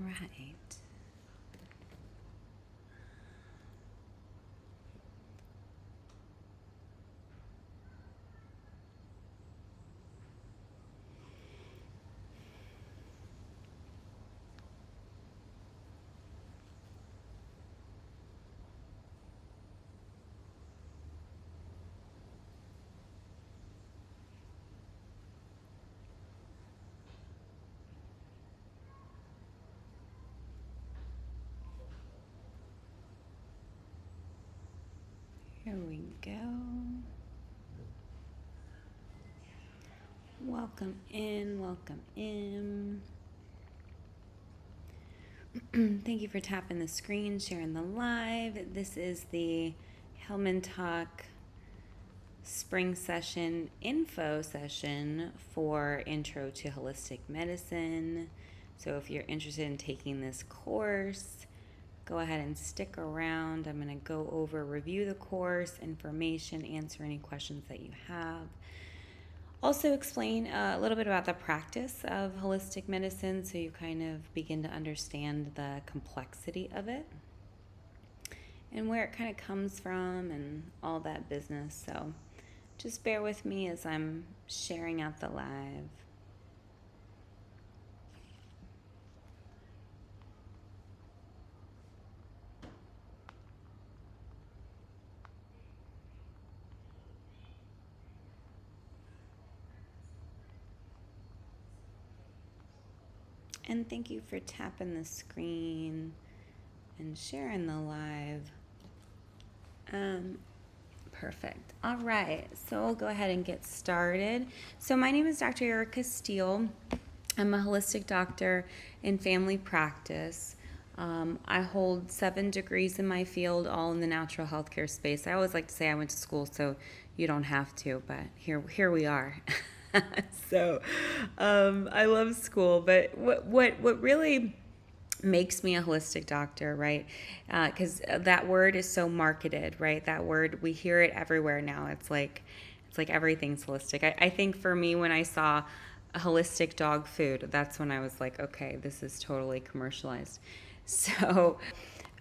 right. Here we go. Welcome in, welcome in. Thank you for tapping the screen, sharing the live. This is the HillmanTok spring session info session for Intro to Holistic Medicine. So if you're interested in taking this course, go ahead and stick around. I'm going to go over, review the course, information, answer any questions that you have. Also explain a little bit about the practice of holistic medicine so you kind of begin to understand the complexity of it and where it kind of comes from and all that business. So just bear with me as I'm sharing out the live. And thank you for tapping the screen and sharing the live. Perfect. All right, so we'll go ahead and get started. So my name is Dr. Erica Steele. I'm a holistic doctor in family practice. I hold 7 degrees in my field, all in the natural healthcare space. I always like to say I went to school, so you don't have to, but here we are. So I love school, but what really makes me a holistic doctor, right? Because that word is so marketed, right? That word, we hear it everywhere now. It's like everything's holistic. I think for me, when I saw a holistic dog food, that's when I was like, okay, this is totally commercialized. So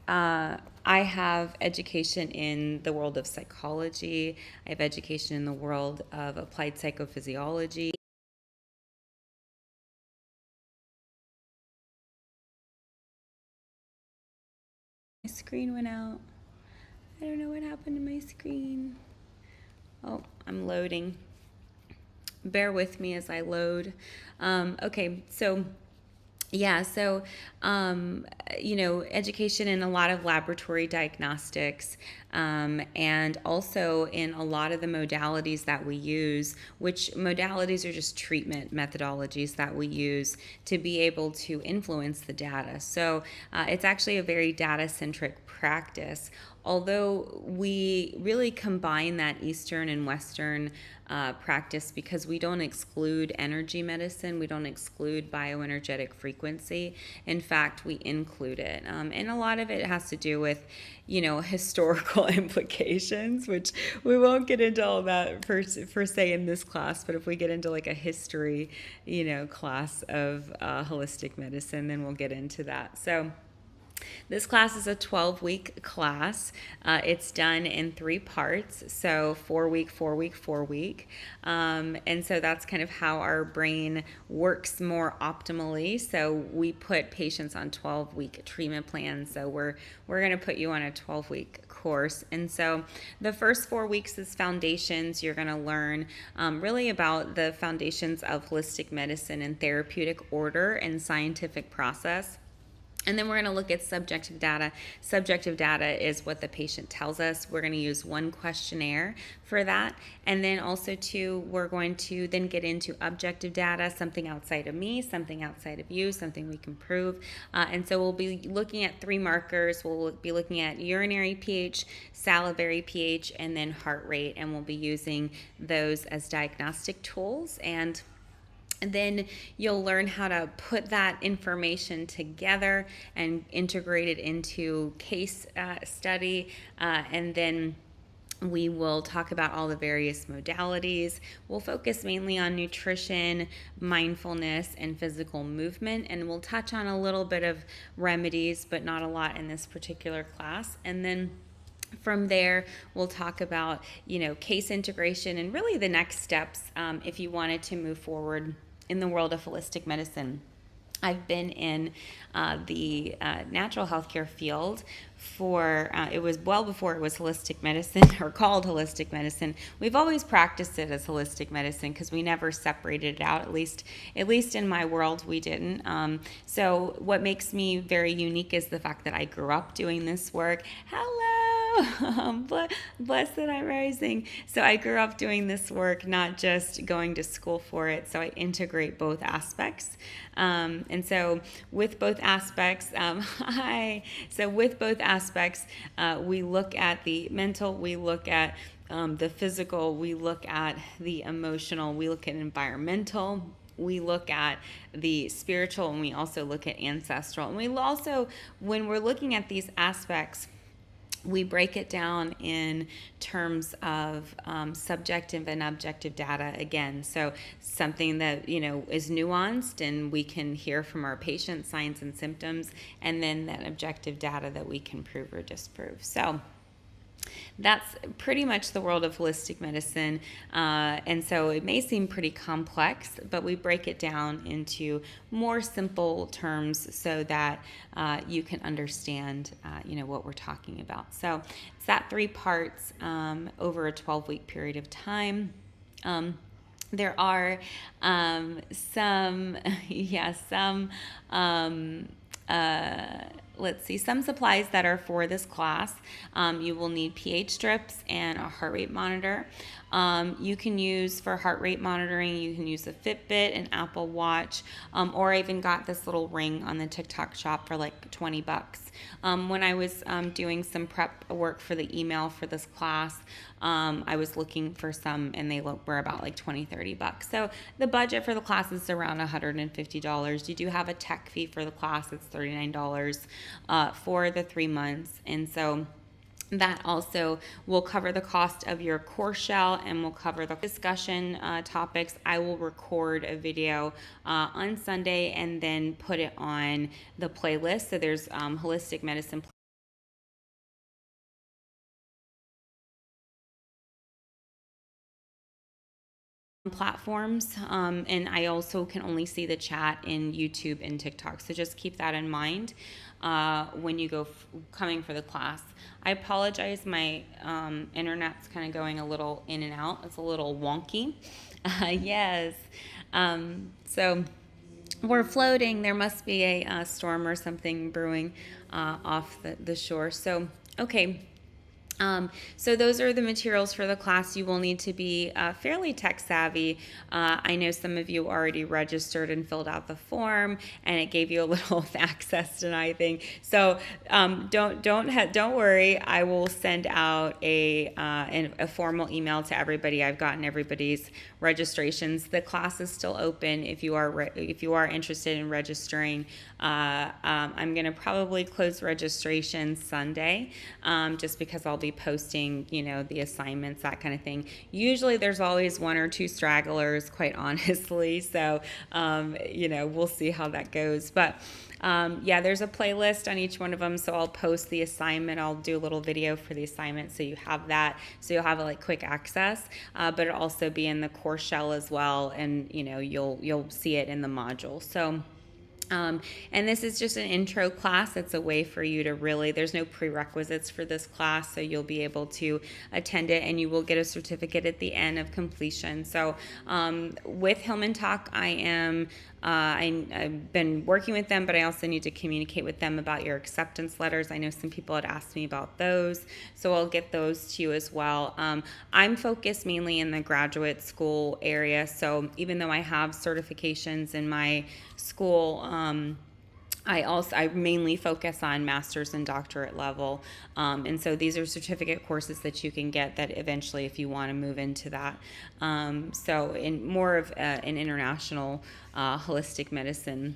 I have education in the world of psychology. I have education in the world of applied psychophysiology. My screen went out. I don't know what happened to my screen. Oh, I'm loading. Bear with me as I load. Okay, so yeah, so, education in a lot of laboratory diagnostics, and also in a lot of the modalities that we use, which modalities are just treatment methodologies that we use to be able to influence the data. So it's actually a very data-centric practice, although we really combine that Eastern and Western practice because we don't exclude energy medicine, we don't exclude bioenergetic frequency. In fact, we include it. And a lot of it has to do with, historical implications, which we won't get into all that per se in this class, but if we get into like a history, class of holistic medicine, then we'll get into that. So this class is a 12-week class. It's done in 3 parts, so 4-week, 4-week, 4-week. And so that's kind of how our brain works more optimally. So we put patients on 12-week treatment plans. So we're going to put you on a 12-week course. And so the first 4 weeks is foundations. You're going to learn really about the foundations of holistic medicine and therapeutic order and scientific process. And then we're going to look at subjective data. Subjective data is what the patient tells us. We're going to use one questionnaire for that. And then also too, we're going to then get into objective data, something outside of me, something outside of you, something we can prove. And so we'll be looking at 3 markers. We'll be looking at urinary pH, salivary pH, and then heart rate. And we'll be using those as diagnostic tools. And then you'll learn how to put that information together and integrate it into case study, and then We will talk about all the various modalities. We'll focus mainly on nutrition, mindfulness, and physical movement, and we'll touch on a little bit of remedies, but not a lot in this particular class. And then from there, we'll talk about, case integration and really the next steps if you wanted to move forward in the world of holistic medicine. I've been in the natural healthcare field for, it was well before it was holistic medicine or called holistic medicine. We've always practiced it as holistic medicine because we never separated it out, at least in my world, we didn't. So what makes me very unique is the fact that I grew up doing this work. Hello! Blessed I'm rising. So I grew up doing this work, not just going to school for it. So I integrate both aspects. And so with both aspects, we look at the mental, we look at the physical, we look at the emotional, we look at environmental, we look at the spiritual, and we also look at ancestral. And we also, when we're looking at these aspects, we break it down in terms of subjective and objective data again. So something that, is nuanced and we can hear from our patients, signs and symptoms, and then that objective data that we can prove or disprove. So that's pretty much the world of holistic medicine. And so it may seem pretty complex, but we break it down into more simple terms so that you can understand, what we're talking about. So it's that 3 parts over a 12-week period of time. There are some some supplies that are for this class. You will need pH strips and a heart rate monitor. You can use for heart rate monitoring, you can use a Fitbit, an Apple Watch, or I even got this little ring on the TikTok shop for like $20. When I was doing some prep work for the email for this class, I was looking for some and they were about like $20-$30. So the budget for the class is around $150. You do have a tech fee for the class. It's $39 for the 3 months. And so that also will cover the cost of your core shell and will cover the discussion topics. I will record a video on Sunday and then put it on the playlist. So there's holistic medicine platforms, and I also can only see the chat in YouTube and TikTok, so just keep that in mind when you go coming for the class. I apologize, my internet's kind of going a little in and out. It's a little wonky. Yes. So we're floating. There must be a storm or something brewing off the shore. So okay. So those are the materials for the class. You will need to be fairly tech savvy. I know some of you already registered and filled out the form, and it gave you a little access tonight thing. So don't worry. I will send out a formal email to everybody. I've gotten everybody's registrations. The class is still open if you are interested in registering. I'm going to probably close registration Sunday, just because I'll be posting, the assignments, that kind of thing. Usually there's always 1 or 2 stragglers, quite honestly. So, we'll see how that goes. But there's a playlist on each one of them. So I'll post the assignment. I'll do a little video for the assignment. So you have that. So you'll have quick access, but it'll also be in the core shell as well. And, you'll see it in the module. So, and this is just an intro class. It's a way for you to there's no prerequisites for this class, so you'll be able to attend it and you will get a certificate at the end of completion. So with HillmanTok, I've been working with them, but I also need to communicate with them about your acceptance letters. I know some people had asked me about those, so I'll get those to you as well. I'm focused mainly in the graduate school area, so even though I have certifications in my school, I mainly focus on master's and doctorate level, and so these are certificate courses that you can get that eventually, if you want to move into that, so in more of an international holistic medicine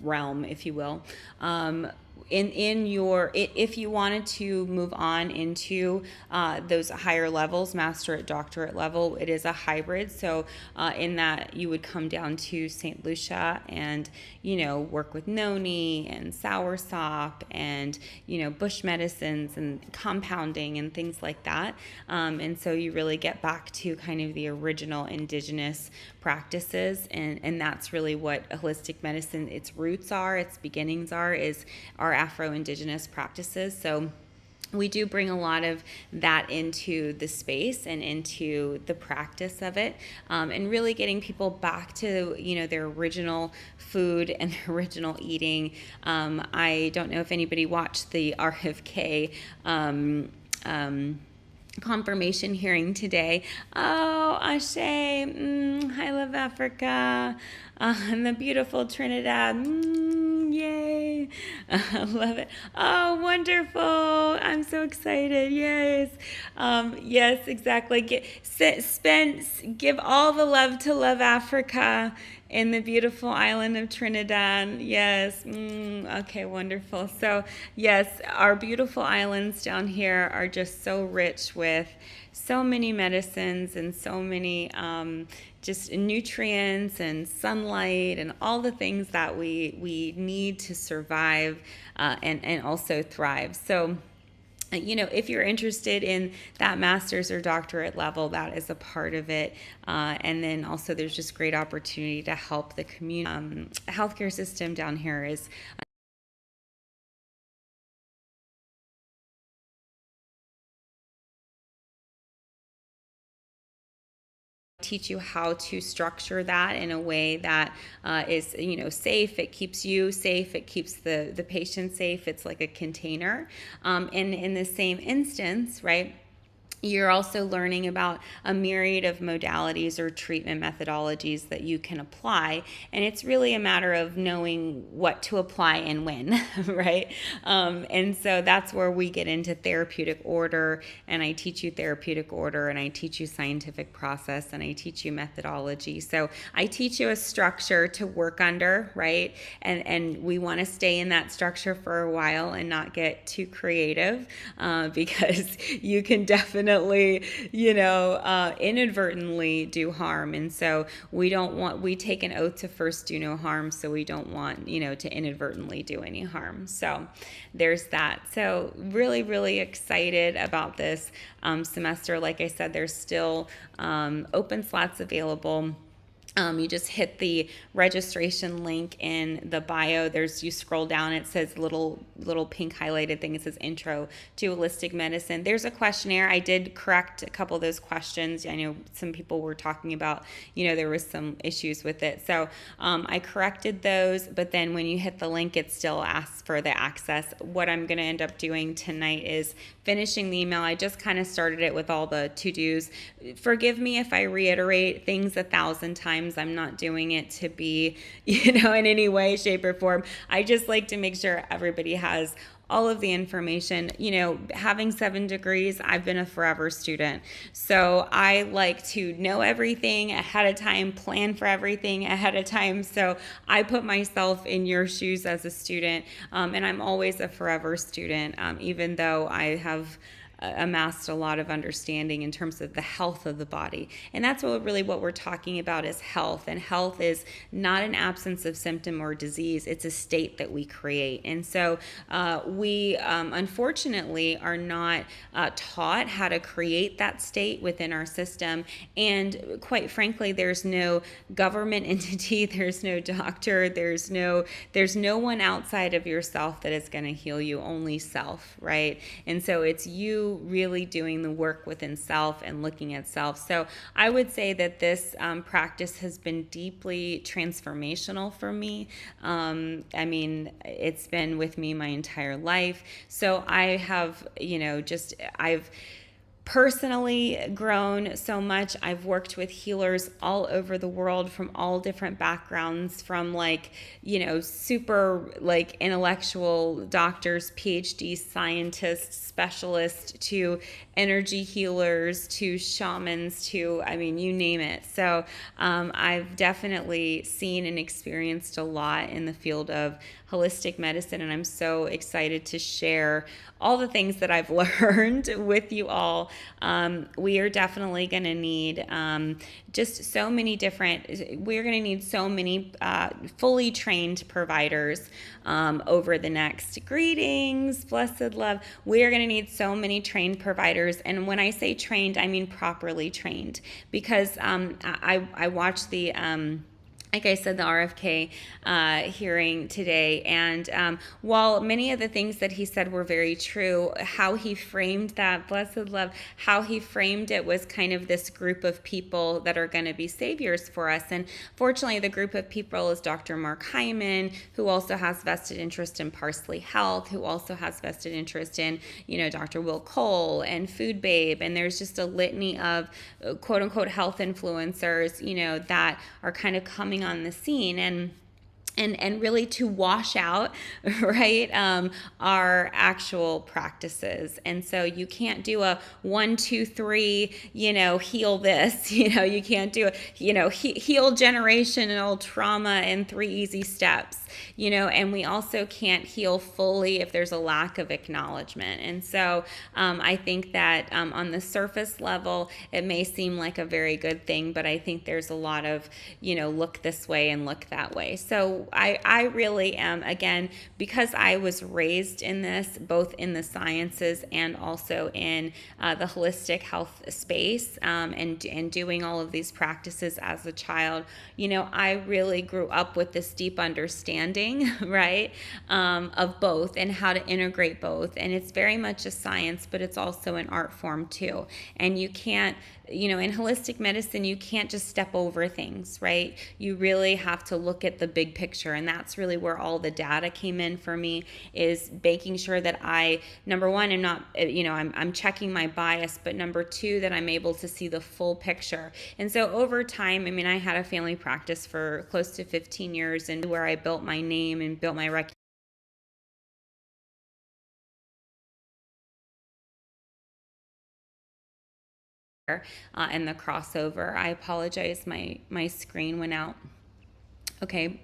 realm, if you will. in your, if you wanted to move on into those higher levels, masterate, doctorate level, it is a hybrid. So in that you would come down to St. Lucia and work with noni and soursop and bush medicines and compounding and things like that. And so you really get back to kind of the original indigenous practices, and that's really what holistic medicine, its roots are, its beginnings is our Afro-Indigenous practices. So we do bring a lot of that into the space and into the practice of it, and really getting people back to their original food and their original eating. I don't know if anybody watched the RFK confirmation hearing today. Oh, Ashe, I love Africa, and the beautiful Trinidad. Yay. I love it. Oh, wonderful. I'm so excited. Yes. Yes, exactly. Give all the love to Love Africa in the beautiful island of Trinidad. Yes. Okay, wonderful. So, yes, our beautiful islands down here are just so rich with so many medicines and so many just nutrients and sunlight and all the things that we need to survive and also thrive. So, if you're interested in that master's or doctorate level, that is a part of it. And then also there's just great opportunity to help the community. Healthcare system down here is teach you how to structure that in a way that is safe. It keeps you safe, it keeps the patient safe. It's like a container. And in the same instance, right, you're also learning about a myriad of modalities or treatment methodologies that you can apply. And it's really a matter of knowing what to apply and when, right? And so that's where we get into therapeutic order. And I teach you therapeutic order, and I teach you scientific process, and I teach you methodology. So I teach you a structure to work under, right? And we want to stay in that structure for a while and not get too creative, because you can definitely inadvertently do harm. And so we take an oath to first do no harm. So we don't want, to inadvertently do any harm. So there's that. So really, really excited about this semester. Like I said, there's still open slots available. You just hit the registration link in the bio. You scroll down, it says little pink highlighted thing. It says intro to holistic medicine. There's a questionnaire. I did correct a couple of those questions. I know some people were talking about, there was some issues with it. So I corrected those, but then when you hit the link, it still asks for the access. What I'm going to end up doing tonight is finishing the email. I just kind of started it with all the to-dos. Forgive me if I reiterate things 1,000 times. I'm not doing it to be, in any way, shape, or form. I just like to make sure everybody has all of the information. Having 7 degrees, I've been a forever student. So I like to know everything ahead of time, plan for everything ahead of time. So I put myself in your shoes as a student, and I'm always a forever student, even though I have amassed a lot of understanding in terms of the health of the body. And that's what we're talking about is health. And health is not an absence of symptom or disease. It's a state that we create. And so we unfortunately are not taught how to create that state within our system. And quite frankly, there's no government entity, there's no doctor, there's no one outside of yourself that is going to heal you, only self, right? And so it's you really doing the work within self and looking at self. So I would say that this practice has been deeply transformational for me. It's been with me my entire life. So I have, I've personally grown so much. I've worked with healers all over the world from all different backgrounds, from super intellectual doctors, PhD scientists, specialists, to energy healers, to shamans, to, you name it. So I've definitely seen and experienced a lot in the field of holistic medicine, and I'm so excited to share all the things that I've learned with you all. We are definitely going to need just so many different, we're going to need so many fully trained providers over the next, greetings, blessed love. We are going to need so many trained providers. And when I say trained, I mean properly trained, because I watched the, like I said, the RFK hearing today. And while many of the things that he said were very true, how he framed that, blessed love, how he framed it was kind of this group of people that are going to be saviors for us. And fortunately, the group of people is Dr. Mark Hyman, who also has vested interest in Parsley Health, who also has vested interest in, Dr. Will Cole and Food Babe. And there's just a litany of quote unquote health influencers, that are kind of coming on the scene and really to wash out, right, our actual practices. And so you can't do a 1, 2, 3, heal this, you can't do heal generational trauma in 3 easy steps, and we also can't heal fully if there's a lack of acknowledgement. And so I think that on the surface level, it may seem like a very good thing, but I think there's a lot of, look this way and look that way. So I really am, again, because I was raised in this, both in the sciences and also in the holistic health space, and doing all of these practices as a child, I really grew up with this deep understanding, right, of both and how to integrate both. And it's very much a science, but it's also an art form too. And you can't, in holistic medicine, you can't just step over things, right? You really have to look at the big picture. And that's really where all the data came in for me, is making sure that I, number one, am not, I'm checking my bias, but number two, that I'm able to see the full picture. And so over time, I had a family practice for close to 15 years, and where I built my name and built my reputation. And the crossover. I apologize, my screen went out. Okay,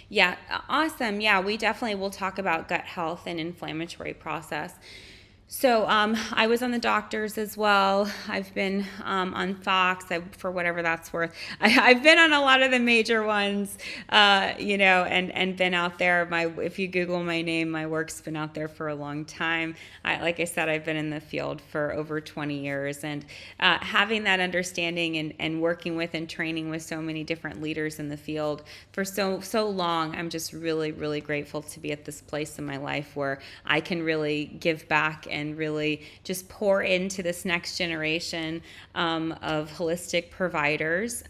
yeah, awesome. Yeah, we definitely will talk about gut health and inflammatory process. So I was on the doctors as well. I've been on Fox, for whatever that's worth. I've been on a lot of the major ones, and been out there. If you Google my name, my work's been out there for a long time. Like I said, I've been in the field for over 20 years, and having that understanding and working with and training with so many different leaders in the field for so long, I'm just really, really grateful to be at this place in my life where I can really give back and really just pour into this next generation of holistic providers.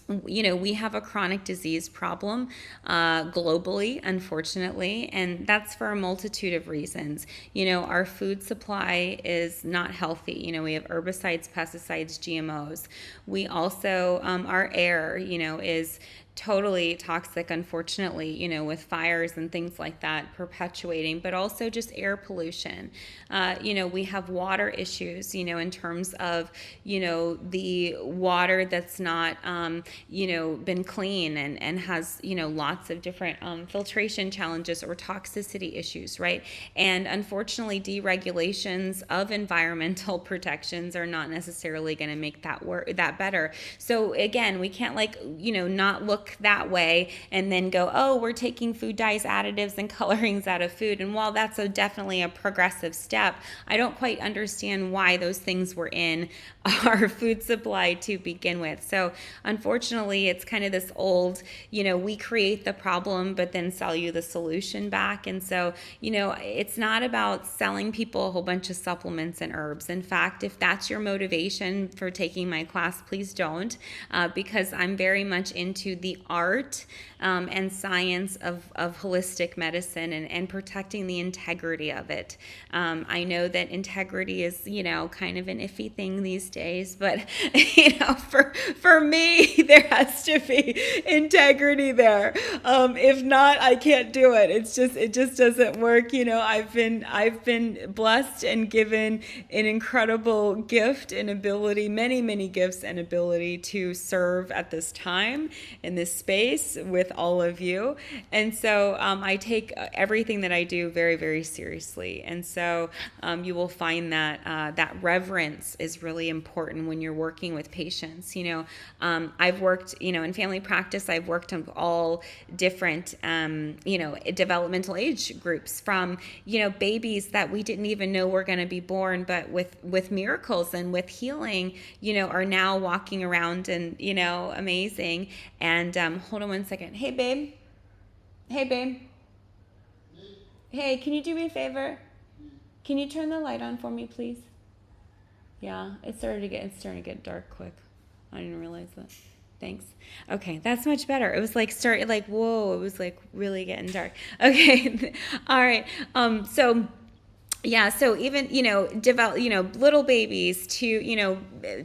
We have a chronic disease problem globally, unfortunately, and that's for a multitude of reasons. Our food supply is not healthy. We have herbicides, pesticides, GMOs. We also, our air, is totally toxic, unfortunately, with fires and things like that perpetuating, but also just air pollution. We have water issues, in terms of, the water that's not, been clean and has, lots of different filtration challenges or toxicity issues, right? And unfortunately, deregulations of environmental protections are not necessarily going to make that better. So again, we can't not look that way and then go, oh, we're taking food dyes, additives, and colorings out of food. And while that's definitely a progressive step, I don't quite understand why those things were in our food supply to begin with. So unfortunately, it's kind of this old, we create the problem, but then sell you the solution back. And so, it's not about selling people a whole bunch of supplements and herbs. In fact, if that's your motivation for taking my class, please don't, because I'm very much into the art and science of holistic medicine and protecting the integrity of it. I know that integrity is, kind of an iffy thing these days, but, for me, there has to be integrity there. If not, I can't do it. It just doesn't work. I've been blessed and given an incredible gift and ability, many, many gifts and ability to serve at this time in this this space with all of you. And so I take everything that I do very, very seriously. And so you will find that that reverence is really important when you're working with patients. I've worked, in family practice, I've worked on all different, developmental age groups, from, babies that we didn't even know were going to be born, but with miracles and with healing, are now walking around and, amazing. And hold on one second. Hey, babe. Hey, babe. Hey, can you do me a favor? Can you turn the light on for me, please? Yeah, it's starting to get dark quick. I didn't realize that. Thanks. Okay, that's much better. It was whoa, it was like really getting dark. Okay. All right. So yeah, so even, develop, little babies to,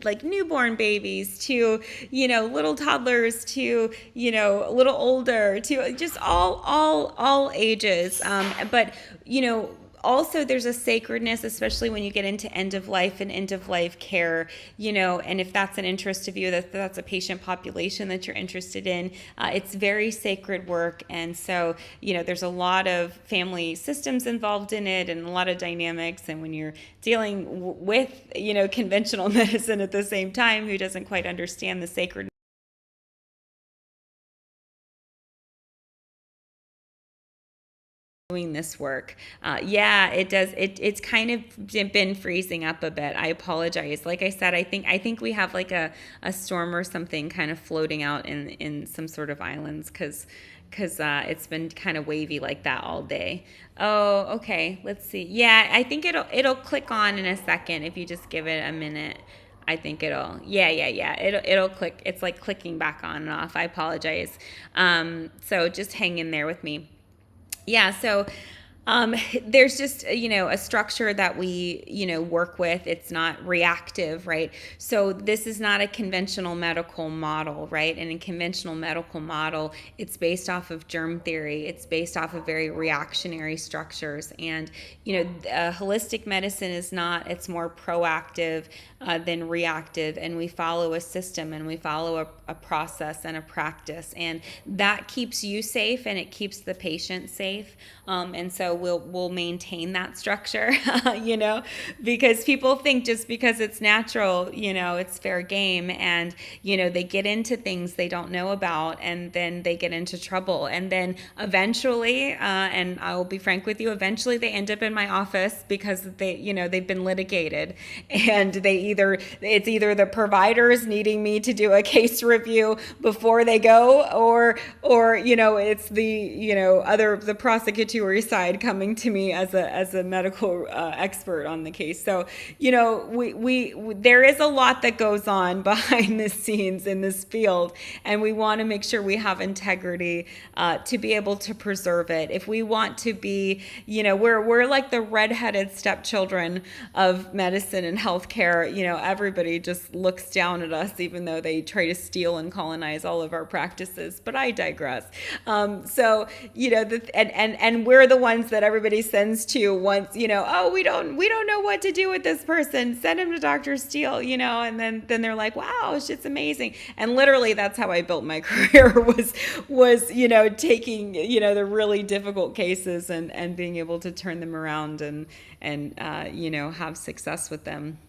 like newborn babies to, little toddlers to, a little older to just all ages. But, also there's a sacredness, especially when you get into end of life and end of life care, and if that's an interest of you, that's a patient population that you're interested in, it's very sacred work. And so, there's a lot of family systems involved in it and a lot of dynamics. And when you're dealing with, conventional medicine at the same time, who doesn't quite understand the sacred doing this work. Yeah, it does. It's kind of been freezing up a bit. I apologize. Like I said, I think we have like a storm or something kind of floating out in some sort of islands, because it's been kind of wavy like that all day. Oh, okay. Let's see. Yeah, I think it'll click on in a second if you just give it a minute. I think yeah. It'll click. It's like clicking back on and off. I apologize. So just hang in there with me. Yeah, so there's just, a structure that we, work with. It's not reactive, right? So this is not a conventional medical model, right? And in conventional medical model, it's based off of germ theory. It's based off of very reactionary structures. And, holistic medicine is not, it's more proactive than reactive. And we follow a system and we follow a process and a practice. And that keeps you safe and it keeps the patient safe. And so we'll maintain that structure, because people think just because it's natural, it's fair game. And, they get into things they don't know about, and then they get into trouble. And then eventually, and I will be frank with you, eventually they end up in my office because they've been litigated, and it's either the providers needing me to do a case review before they go, or it's the prosecutory side coming to me as a medical expert on the case. So we there is a lot that goes on behind the scenes in this field, and we want to make sure we have integrity to be able to preserve it. If we want to be, we're like the redheaded stepchildren of medicine and healthcare. Everybody just looks down at us, even though they try to steal and colonize all of our practices. But I digress. So and we're the ones that everybody sends to once, oh, we don't know what to do with this person. Send him to Dr. Steele, and then they're like, wow, shit's amazing. And literally that's how I built my career was taking, the really difficult cases and being able to turn them around and have success with them.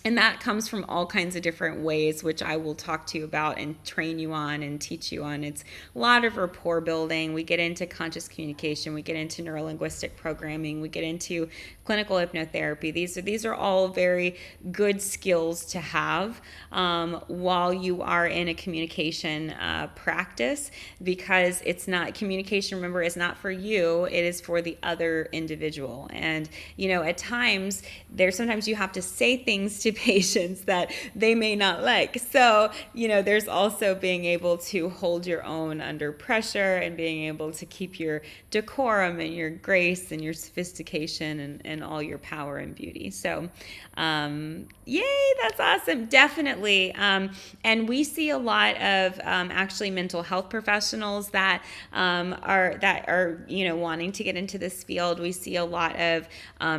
And that comes from all kinds of different ways, which I will talk to you about and train you on and teach you on. It's a lot of rapport building. We get into conscious communication. We get into neurolinguistic programming. We get into clinical hypnotherapy. These are all very good skills to have while you are in a communication practice, because it's not communication. Remember, is not for you. It is for the other individual. And at times sometimes you have to say things to patients that they may not like. So, there's also being able to hold your own under pressure and being able to keep your decorum and your grace and your sophistication and all your power and beauty. So, yay, that's awesome. Definitely. And we see a lot of actually mental health professionals that are wanting to get into this field. We see a lot of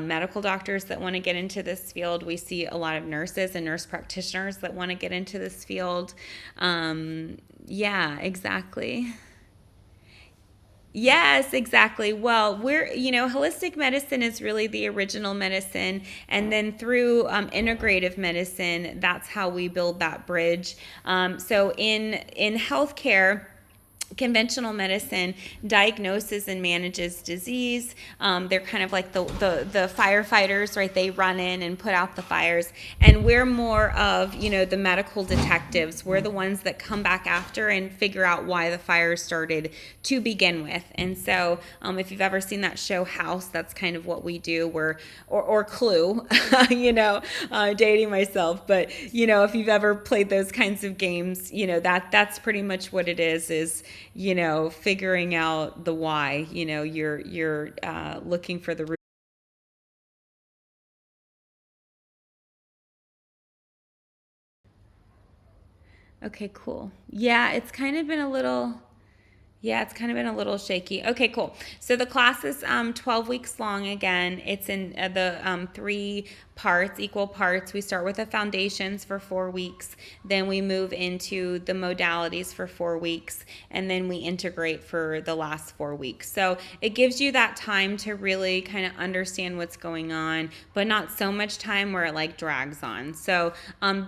medical doctors that want to get into this field. We see a lot of nurses and nurse practitioners that want to get into this field. Yeah, exactly. Yes, exactly. Well, holistic medicine is really the original medicine. And then through integrative medicine, that's how we build that bridge. So in healthcare, conventional medicine diagnoses and manages disease. They're kind of like the firefighters, right? They run in and put out the fires. And we're more of, the medical detectives. We're the ones that come back after and figure out why the fire started to begin with. And so if you've ever seen that show House, that's kind of what we do. Or Clue, dating myself. But, if you've ever played those kinds of games, that's pretty much what it is figuring out the why. You're looking for the root. Okay, cool. Yeah, it's kind of been a little shaky. Okay, cool. So the class is 12 weeks long again. It's in the 3 parts, equal parts. We start with the foundations for 4 weeks. Then we move into the modalities for 4 weeks. And then we integrate for the last 4 weeks. So it gives you that time to really kind of understand what's going on, but not so much time where it like drags on. So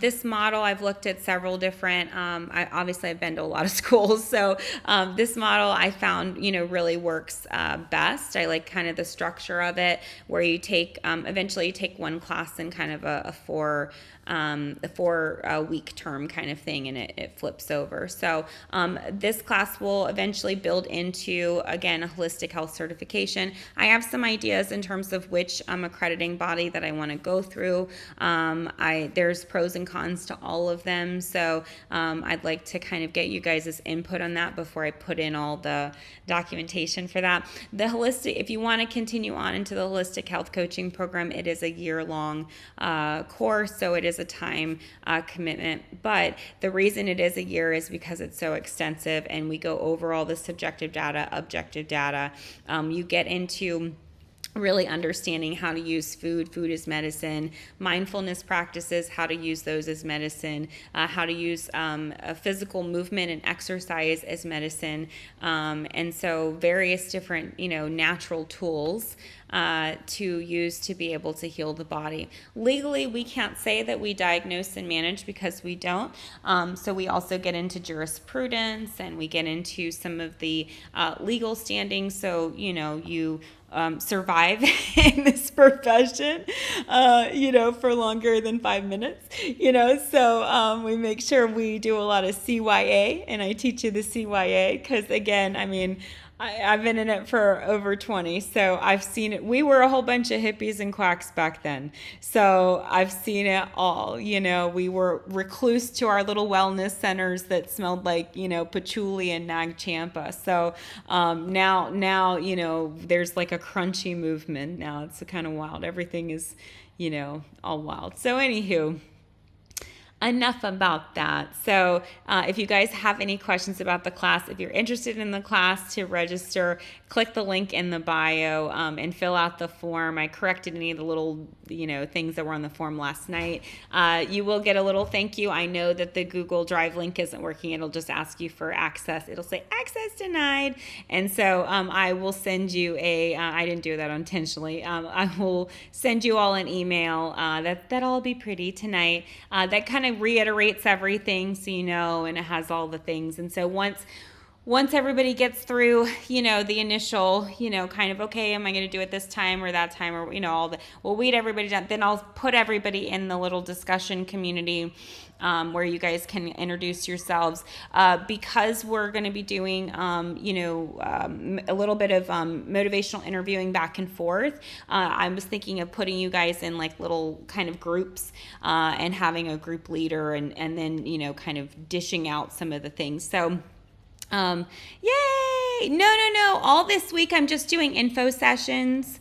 this model, I've looked at several different, I've been to a lot of schools. So this model I found, really works best. I like kind of the structure of it where you take, eventually you take one class in kind of a 4-week term kind of thing, and it flips over. So this class will eventually build into, again, a holistic health certification. I have some ideas in terms of which accrediting body that I want to go through. There's pros and cons to all of them. So I'd like to kind of get you guys' input on that before I put in all the documentation for that. If you want to continue on into the holistic health coaching program, it is a year-long course, so it is a time commitment. But the reason it is a year is because it's so extensive, and we go over all the subjective data, objective data. You get into really understanding how to use food as medicine, mindfulness practices, how to use those as medicine, how to use physical movement and exercise as medicine, and so various different, natural tools to use to be able to heal the body. Legally, we can't say that we diagnose and manage because we don't. So we also get into jurisprudence, and we get into some of the legal standings. So, you survive in this profession, for longer than 5 minutes, so we make sure we do a lot of CYA, and I teach you the CYA because, again, I've been in it for over 20, so I've seen it. We were a whole bunch of hippies and quacks back then, so I've seen it all. We were recluse to our little wellness centers that smelled like, patchouli and Nag Champa. So now, there's like a crunchy movement now. It's kind of wild. Everything is, all wild. So anywho, enough about that. So if you guys have any questions about the class, if you're interested in the class, to register, click the link in the bio and fill out the form. I corrected any of the little things that were on the form last night. You will get a little thank you. I know that the Google Drive link isn't working. It'll just ask you for access. It'll say access denied. And so I will send you I didn't do that intentionally. I will send you all an email that'll all be pretty tonight. That kind of reiterates everything, so and it has all the things. And so once everybody gets through, the initial, kind of, okay, am I going to do it this time or that time, or, we'll weed everybody down. Then I'll put everybody in the little discussion community where you guys can introduce yourselves. Because we're going to be doing, a little bit of motivational interviewing back and forth. I was thinking of putting you guys in like little kind of groups and having a group leader and then, kind of dishing out some of the things. So yay! No. All this week I'm just doing info sessions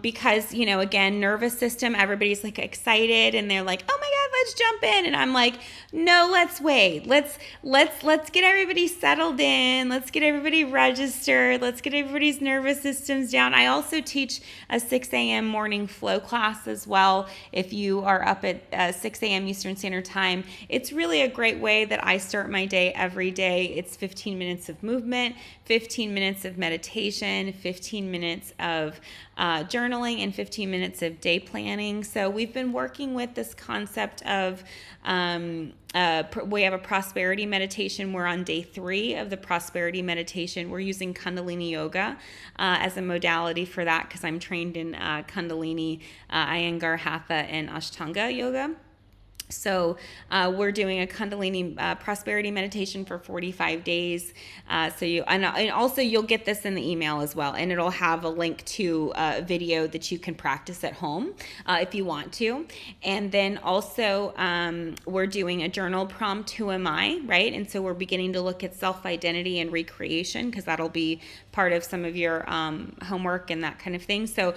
because, again, nervous system, everybody's like excited and they're like, oh my God, let's jump in. And I'm like, no, let's wait. Let's get everybody settled in. Let's get everybody registered. Let's get everybody's nervous systems down. I also teach a 6 a.m. morning flow class as well. If you are up at 6 a.m. Eastern Standard Time, it's really a great way that I start my day every day. It's 15 minutes of movement, 15 minutes of meditation, 15 minutes of journaling, and 15 minutes of day planning. So we've been working with this concept of we have a prosperity meditation. We're on day 3 of the prosperity meditation. We're using Kundalini yoga as a modality for that because I'm trained in Kundalini, Iyengar Hatha, and Ashtanga yoga. So we're doing a Kundalini prosperity meditation for 45 days. And also you'll get this in the email as well, and it'll have a link to a video that you can practice at home if you want to. And then also we're doing a journal prompt, who am I, right? And so we're beginning to look at self-identity and recreation because that'll be part of some of your homework and that kind of thing. So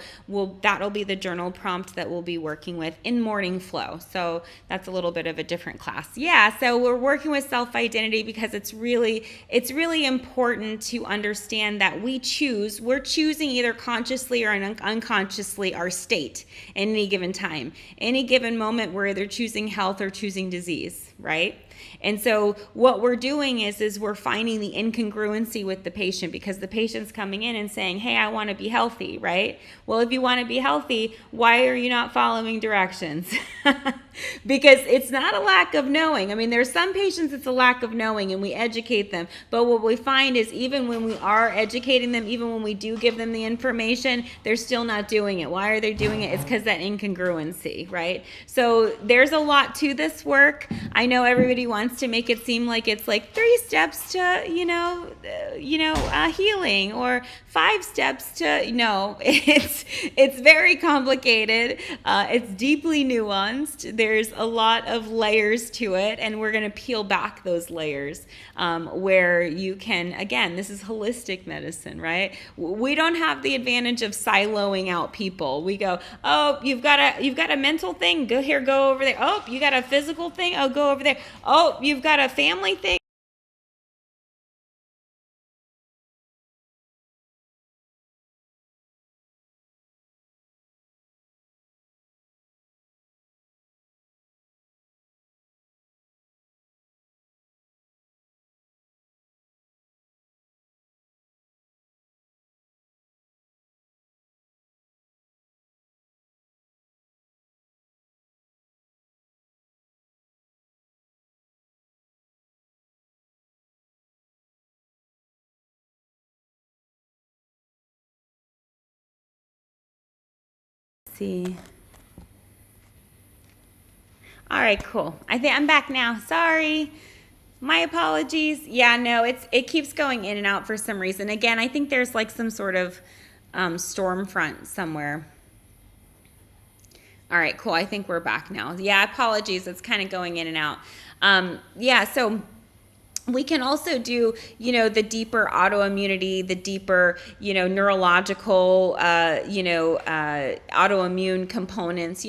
that'll be the journal prompt that we'll be working with in Morning Flow. So that's a little bit of a different class. Yeah, so we're working with self-identity because it's really important to understand that we're choosing either consciously or unconsciously our state at any given time. Any given moment, we're either choosing health or choosing disease, right? And so what we're doing is we're finding the incongruency with the patient because the patient's coming in and saying, hey, I want to be healthy, right? Well, if you want to be healthy, why are you not following directions? Because it's not a lack of knowing. I mean, there's some patients it's a lack of knowing and we educate them. But what we find is even when we are educating them, even when we do give them the information, they're still not doing it. Why are they doing it? It's because that incongruency, right? So there's a lot to this work. I know everybody wants to make it seem like it's like 3 steps to, healing or 5 steps to, no, it's very complicated. It's deeply nuanced. There's a lot of layers to it, and we're going to peel back those layers where you can, again, this is holistic medicine, right? We don't have the advantage of siloing out people. We go, oh, you've got a mental thing, go over there. Oh, you got a physical thing, oh, go over there. Oh, you've got a family thing. See. All right, cool. I think I'm back now. Sorry. My apologies. Yeah, no, it keeps going in and out for some reason. Again, I think there's like some sort of storm front somewhere. All right, cool. I think we're back now. Yeah, apologies. It's kind of going in and out. So we can also do, the deeper autoimmunity, the deeper, neurological, autoimmune components.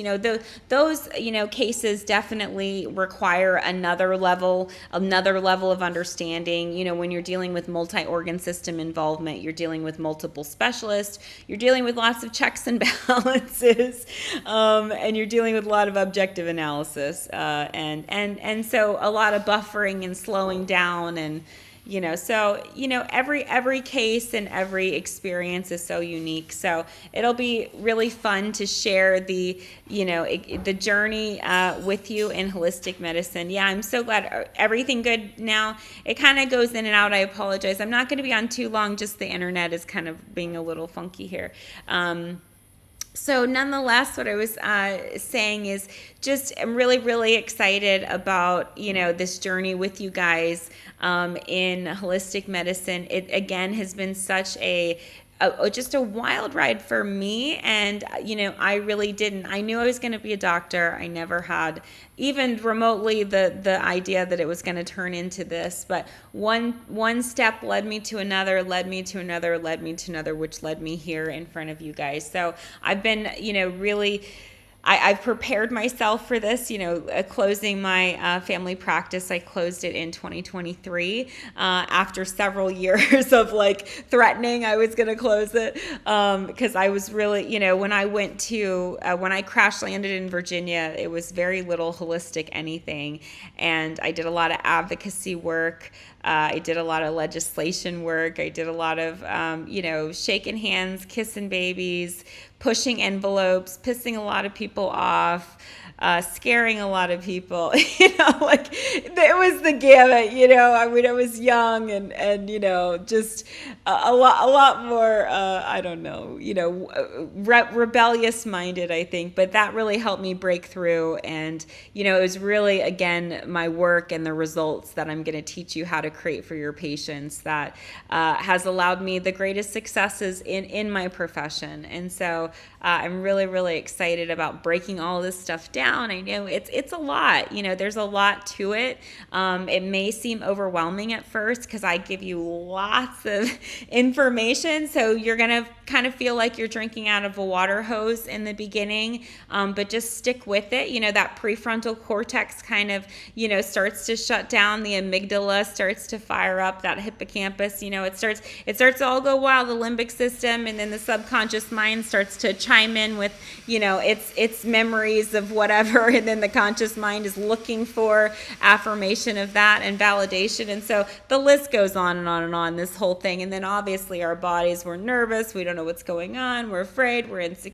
Those cases definitely require another level of understanding. When you're dealing with multi-organ system involvement, you're dealing with multiple specialists, you're dealing with lots of checks and balances, and you're dealing with a lot of objective analysis, and so a lot of buffering and slowing down. And every case and every experience is so unique. So it'll be really fun to share the journey with you in holistic medicine. Yeah, I'm so glad. Everything good now? It kind of goes in and out. I apologize. I'm not going to be on too long. Just the internet is kind of being a little funky here. So nonetheless, what I was saying is just I'm really, really excited about, this journey with you guys in holistic medicine. It, again, has been such just a wild ride for me. And, I really didn't. I knew I was going to be a doctor. I never had even remotely the idea that it was going to turn into this. But one step led me to another, led me to another, which led me here in front of you guys. So I've been, really I've prepared myself for this, closing my family practice. I closed it in 2023 after several years of like threatening I was going to close it because I was really, when when I crash landed in Virginia, it was very little holistic anything. And I did a lot of advocacy work. I did a lot of legislation work. I did a lot of, shaking hands, kissing babies, pushing envelopes, pissing a lot of people off, scaring a lot of people, like it was the gamut, I mean, I was young and just a lot more, I don't know, rebellious minded, I think, but that really helped me break through. And, it was really, again, my work and the results that I'm going to teach you how to create for your patients that has allowed me the greatest successes in my profession. And so I'm really, really excited about breaking all this stuff down. I know it's a lot, there's a lot to it. It may seem overwhelming at first because I give you lots of information. So you're going to kind of feel like you're drinking out of a water hose in the beginning, but just stick with it. That prefrontal cortex kind of, starts to shut down. The amygdala starts to fire up, that hippocampus, it starts to all go wild, the limbic system, and then the subconscious mind starts to chime in with, its memories of whatever, and then the conscious mind is looking for affirmation of that and validation. And so the list goes on and on and on, this whole thing. And then obviously our bodies, we're nervous, we don't know what's going on, we're afraid, we're insecure.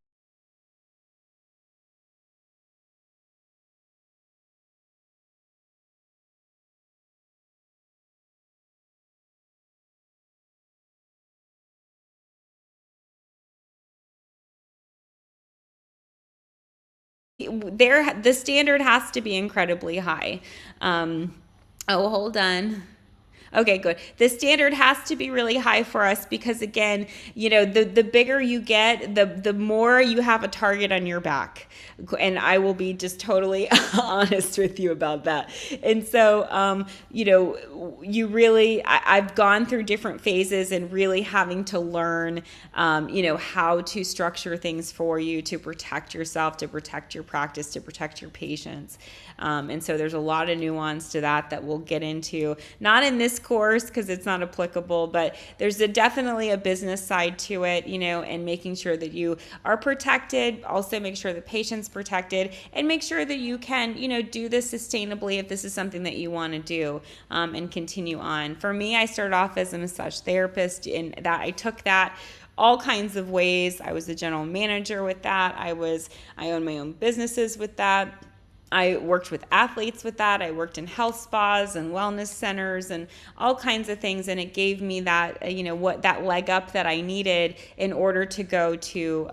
The standard has to be incredibly high. Hold on. Okay, good. The standard has to be really high for us because, again, the bigger you get, the more you have a target on your back. And I will be just totally honest with you about that. And so, you really, I've gone through different phases and really having to learn, how to structure things for you to protect yourself, to protect your practice, to protect your patients. And so there's a lot of nuance to that we'll get into, not in this course because it's not applicable, but there's definitely a business side to it, and making sure that you are protected, also make sure the patient's protected, and make sure that you can, do this sustainably if this is something that you want to do, and continue on. For me, I started off as a massage therapist, and that I took that all kinds of ways. I was the general manager with that. I owned my own businesses with that. I worked with athletes with that. I worked in health spas and wellness centers and all kinds of things. And it gave me that, that leg up that I needed in order to go to,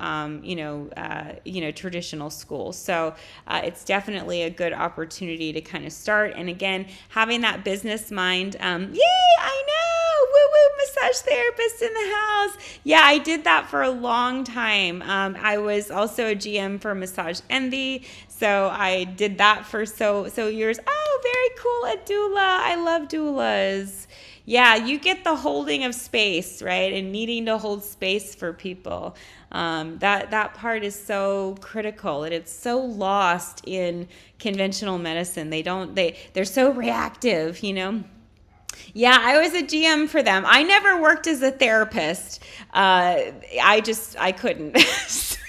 traditional schools. So it's definitely a good opportunity to kind of start. And again, having that business mind, yay, I know, woo-woo, massage therapist in the house. Yeah, I did that for a long time. I was also a GM for Massage Envy. So I did that for so years. Oh, very cool, a doula. I love doulas. Yeah, you get the holding of space, right? And needing to hold space for people. That part is so critical, and it's so lost in conventional medicine. They're so reactive, Yeah, I was a GM for them. I never worked as a therapist. I couldn't.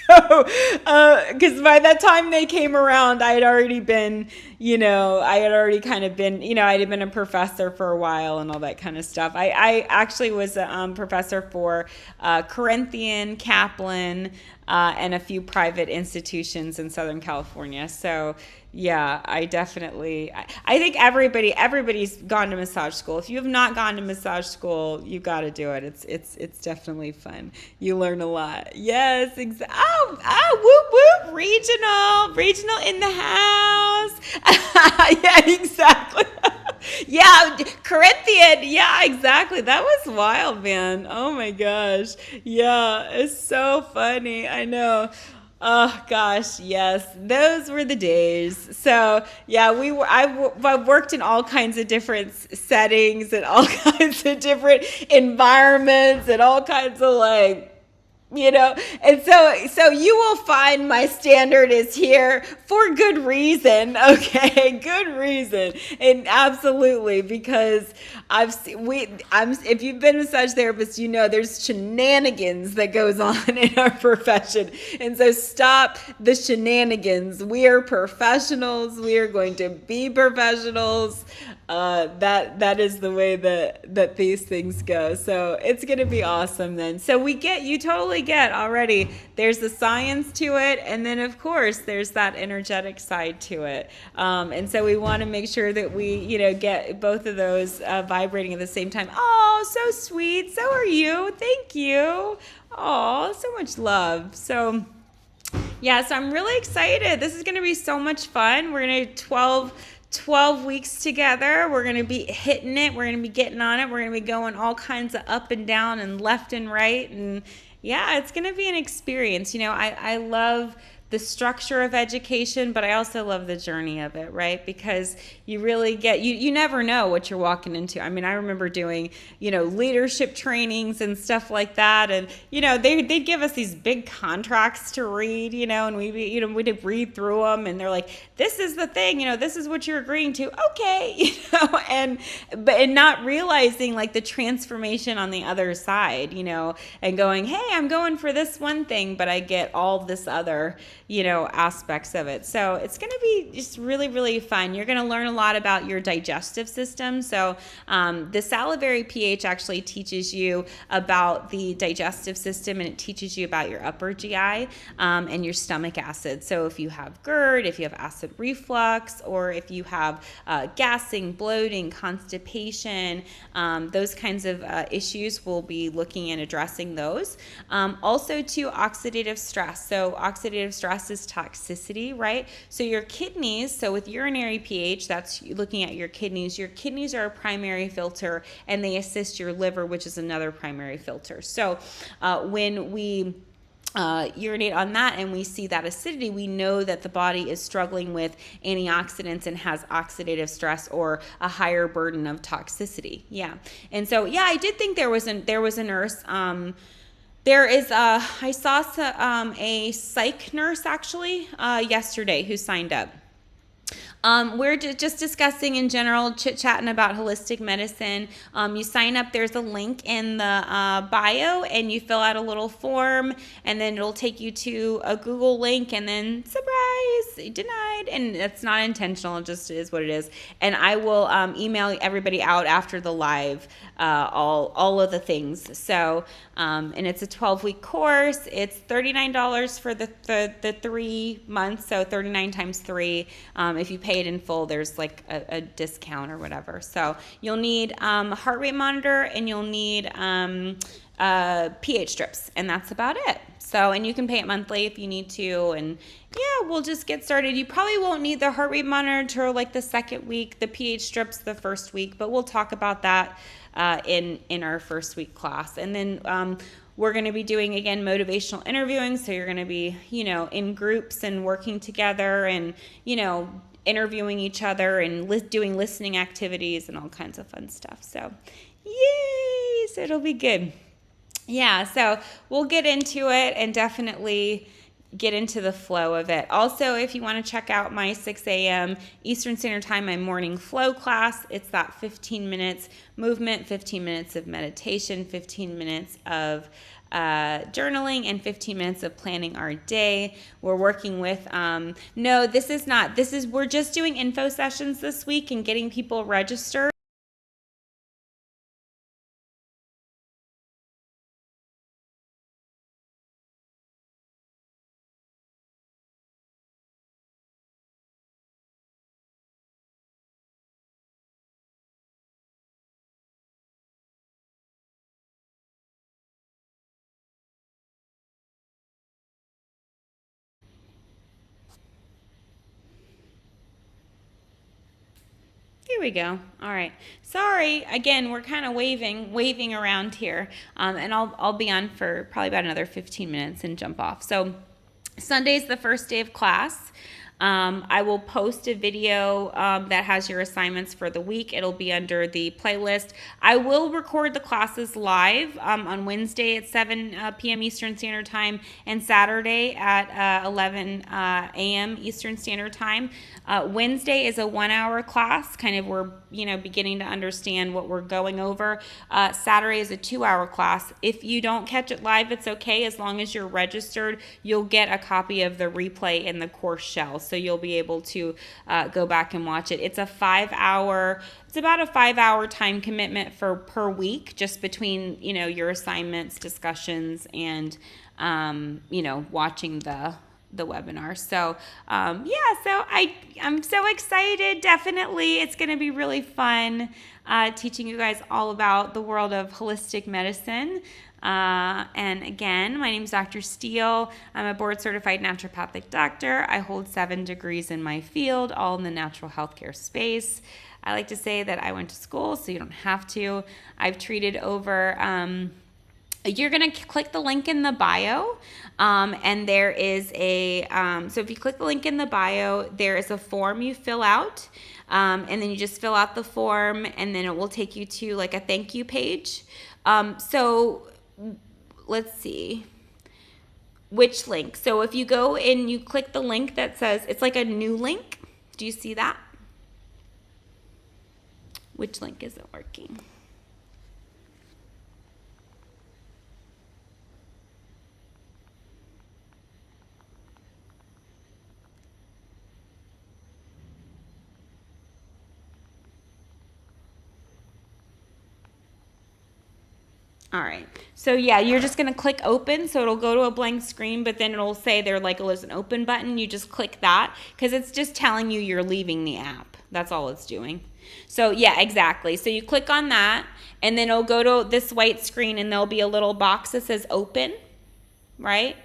Because by that time they came around, I had already been, I had been a professor for a while and all that kind of stuff. I actually was a professor for Corinthian, Kaplan, and a few private institutions in Southern California. So yeah, I think everybody's gone to massage school. If you have not gone to massage school, you got to do it. It's definitely fun. You learn a lot. Yes, exactly. Whoop, whoop, regional in the house. Yeah, exactly. Yeah, Corinthian. Yeah, exactly. That was wild, man. Oh my gosh. Yeah, it's so funny. I know. Oh gosh, yes, those were the days. So yeah, I've worked in all kinds of different settings and all kinds of different environments and all kinds of And so you will find my standard is here for good reason. Okay, good reason. And absolutely, because if you've been a massage therapist, there's shenanigans that goes on in our profession. And so stop the shenanigans. We are professionals. We are going to be professionals. That is the way that these things go. So it's going to be awesome then. So you totally get already, there's the science to it, and then of course there's that energetic side to it. And so we want to make sure that we get both of those vibrating at the same time. Oh, so sweet. So are you. Thank you. Oh, so much love. So yeah, so I'm really excited. This is going to be so much fun. We're going to 12 weeks together. We're going to be hitting it. We're going to be getting on it. We're going to be going all kinds of up and down and left and right. And yeah, it's going to be an experience. I love the structure of education, but I also love the journey of it, right? Because you really you never know what you're walking into. I mean, I remember doing, leadership trainings and stuff like that. And, they'd give us these big contracts to read, and we'd read through them, and they're like, this is the thing, this is what you're agreeing to. Okay. And not realizing like the transformation on the other side, and going, hey, I'm going for this one thing, but I get all this other, aspects of it. So it's going to be just really, really fun. You're going to learn a lot about your digestive system. So the salivary pH actually teaches you about the digestive system, and it teaches you about your upper GI and your stomach acid. So if you have GERD, if you have acid reflux, or if you have gassing, bloating, constipation, those kinds of issues, we'll be looking and addressing those. Also to oxidative stress. So oxidative stress is toxicity, right? So your kidneys, so with urinary pH, that's looking at your kidneys. Your kidneys are a primary filter, and they assist your liver, which is another primary filter. So when we urinate on that and we see that acidity, we know that the body is struggling with antioxidants and has oxidative stress or a higher burden of toxicity. Yeah. And so, yeah, I did think there was a nurse. I saw a psych nurse actually yesterday who signed up. We're just discussing in general, chit-chatting about holistic medicine. You sign up, there's a link in the bio, and you fill out a little form, and then it'll take you to a Google link, and then surprise, denied, and it's not intentional, it just is what it is. And I will email everybody out after the live all of the things. So, and it's a 12-week course. It's $39 for the 3 months, so 39 times 3. If you pay it in full, there's like a discount or whatever. So you'll need a heart rate monitor, and you'll need pH strips, and that's about it. So, and you can pay it monthly if you need to, and yeah, we'll just get started. You probably won't need the heart rate monitor until like the second week, the pH strips the first week, but we'll talk about that in our first week class. And then we're going to be doing, again, motivational interviewing. So you're going to be, in groups and working together and, interviewing each other and doing listening activities and all kinds of fun stuff. So, yay! So it'll be good. Yeah, so we'll get into it and definitely get into the flow of it. Also, if you want to check out my 6 a.m. Eastern Standard Time, my morning flow class, it's that 15 minutes movement, 15 minutes of meditation, 15 minutes of journaling, and 15 minutes of planning our day. We're working with, we're just doing info sessions this week and getting people registered. Here we go. All right. Sorry. Again, we're kind of waving around here. And I'll be on for probably about another 15 minutes and jump off. So Sunday's the first day of class. I will post a video that has your assignments for the week. It'll be under the playlist. I will record the classes live on Wednesday at 7 p.m. Eastern Standard Time and Saturday at 11 a.m. Eastern Standard Time. Wednesday is a 1-hour class, kind of we're beginning to understand what we're going over. Saturday is a 2-hour class. If you don't catch it live, it's okay. As long as you're registered, you'll get a copy of the replay in the course shell, so you'll be able to go back and watch it. It's about a 5-hour time commitment per week, just between your assignments, discussions, and watching the webinar. So so I'm so excited. Definitely it's going to be really fun teaching you guys all about the world of holistic medicine. And again, my name is Dr. Steele. I'm a board certified naturopathic doctor. I hold 7 degrees in my field, all in the natural healthcare space. I like to say that I went to school, so you don't have to. I've treated over you're going to click the link in the bio, and there is so if you click the link in the bio, there is a form you fill out, and then you just fill out the form, and then it will take you to like a thank you page. So let's see which link. So if you go and you click the link that says, it's like a new link. Do you see that? Which link isn't working? All right, so yeah, you're just gonna click open, so it'll go to a blank screen, but then it'll say there's an open button. You just click that because it's just telling you you're leaving the app. That's all it's doing. So yeah, exactly. So you click on that, and then it'll go to this white screen, and there'll be a little box that says open, right?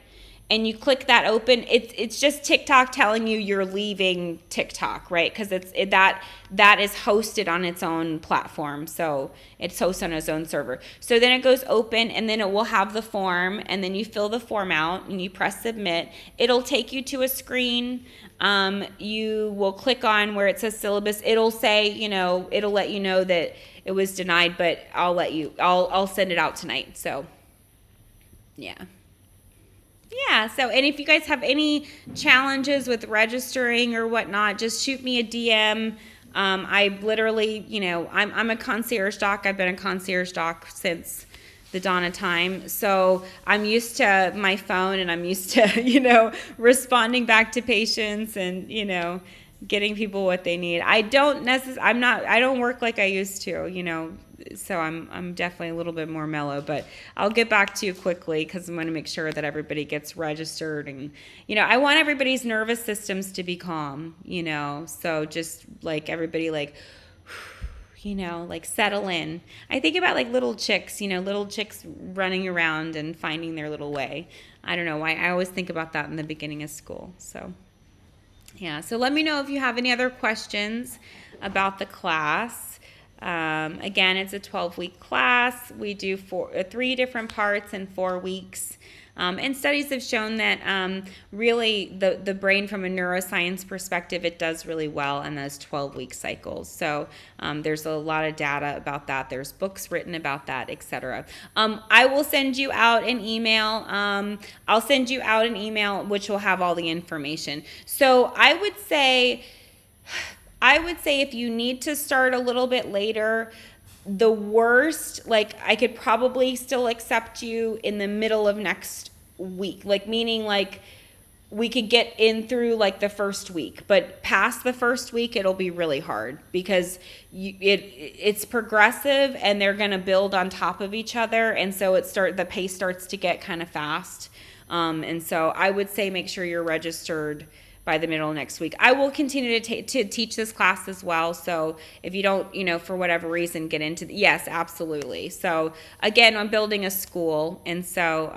And you click that open. It's just TikTok telling you you're leaving TikTok, right? Because that is hosted on its own platform, so it's hosted on its own server. So then it goes open, and then it will have the form, and then you fill the form out, and you press submit. It'll take you to a screen. You will click on where it says syllabus. It'll say, it'll let you know that it was denied, but I'll send it out tonight. So, yeah. Yeah, so, and if you guys have any challenges with registering or whatnot, just shoot me a DM. I literally, I'm a concierge doc. I've been a concierge doc since the dawn of time. So I'm used to my phone, and I'm used to, responding back to patients and, getting people what they need. I don't work like I used to, so I'm definitely a little bit more mellow, but I'll get back to you quickly because I'm going to make sure that everybody gets registered. And, I want everybody's nervous systems to be calm, so just like everybody, like settle in. I think about like little chicks, little chicks running around and finding their little way. I don't know why. I always think about that in the beginning of school. So yeah, so let me know if you have any other questions about the class. Again, it's a 12-week class. We do 3 different parts in 4 weeks. And studies have shown that really the brain, from a neuroscience perspective, it does really well in those 12-week cycles. So there's a lot of data about that. There's books written about that, etc. I will send you out an email. I'll send you out an email which will have all the information. So I would say if you need to start a little bit later, the worst, I could probably still accept you in the middle of next week, meaning we could get in through the first week, but past the first week, it'll be really hard because it's progressive and they're going to build on top of each other. And so the pace starts to get kind of fast. And so I would say make sure you're registered by the middle of next week. I will continue to teach this class as well. So if you don't, for whatever reason, get into yes, absolutely. So again, I'm building a school, and so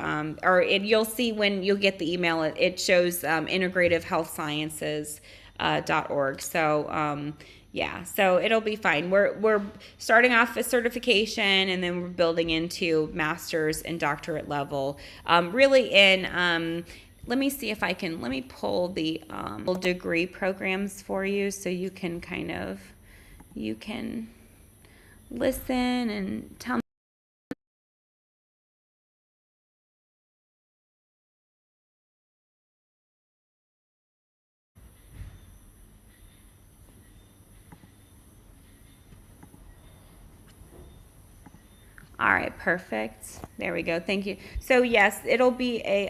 you'll see when you'll get the email. It shows integrativehealthsciences.org. So yeah, so it'll be fine. We're starting off with certification, and then we're building into master's and doctorate level. Really in let me see if I can, let me pull the degree programs for you so you can you can listen and tell me. All right, perfect. There we go. Thank you. So yes, it'll be a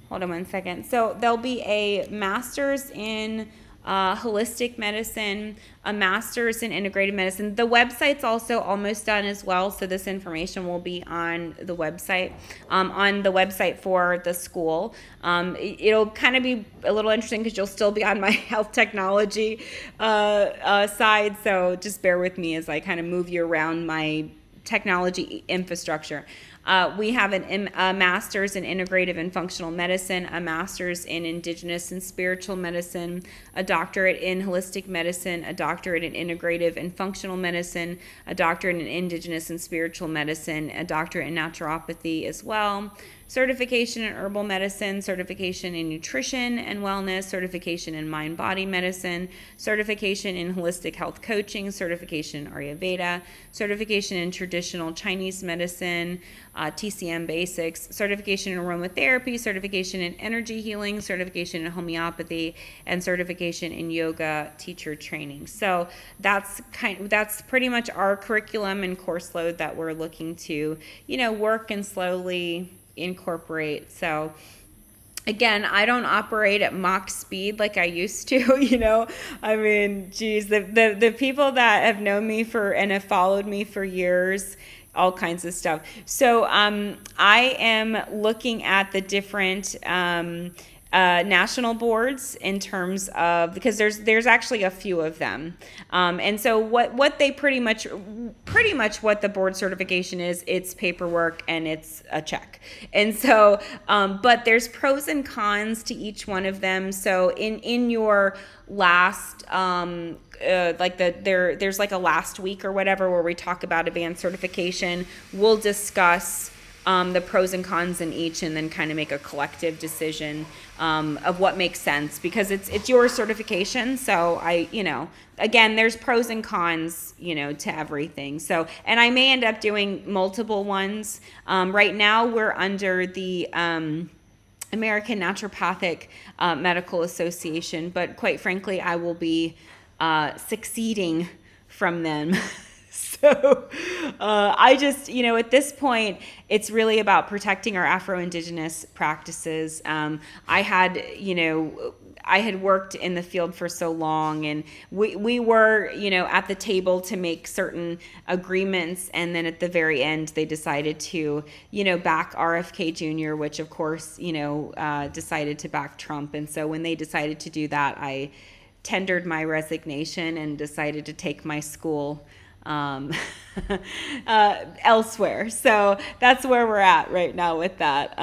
hold on one second. So there'll be a master's in holistic medicine, a master's in integrative medicine. The website's also almost done as well, so this information will be on the website for the school. It'll kind of be a little interesting because you'll still be on my health technology side, so just bear with me as I kind of move you around my technology infrastructure. We have a master's in integrative and functional medicine, a master's in indigenous and spiritual medicine, a doctorate in holistic medicine, a doctorate in integrative and functional medicine, a doctorate in indigenous and spiritual medicine, a doctorate in naturopathy as well, certification in herbal medicine, certification in nutrition and wellness, certification in mind-body medicine, certification in holistic health coaching, certification in Ayurveda, certification in traditional Chinese medicine, TCM basics, certification in aromatherapy, certification in energy healing, certification in homeopathy, and certification in yoga teacher training. So that's pretty much our curriculum and course load that we're looking to, work and slowly incorporate. So again, I don't operate at Mach speed like I used to, I mean, geez, the people that have known me and have followed me for years, all kinds of stuff. So I am looking at the different national boards in terms of, because there's actually a few of them, and so what they pretty much what the board certification is, it's paperwork and it's a check. And so but there's pros and cons to each one of them. So in your last there's like a last week or whatever where we talk about advanced certification, we'll discuss the pros and cons in each, and then kind of make a collective decision of what makes sense, because it's your certification. So again, there's pros and cons, to everything. So, and I may end up doing multiple ones. Right now we're under the American Naturopathic Medical Association, but quite frankly, I will be succeeding from them. So I just, at this point, it's really about protecting our Afro-Indigenous practices. I had worked in the field for so long, and we were, at the table to make certain agreements, and then at the very end, they decided to, back RFK Jr., which of course, decided to back Trump. And so when they decided to do that, I tendered my resignation and decided to take my school elsewhere. So that's where we're at right now with that.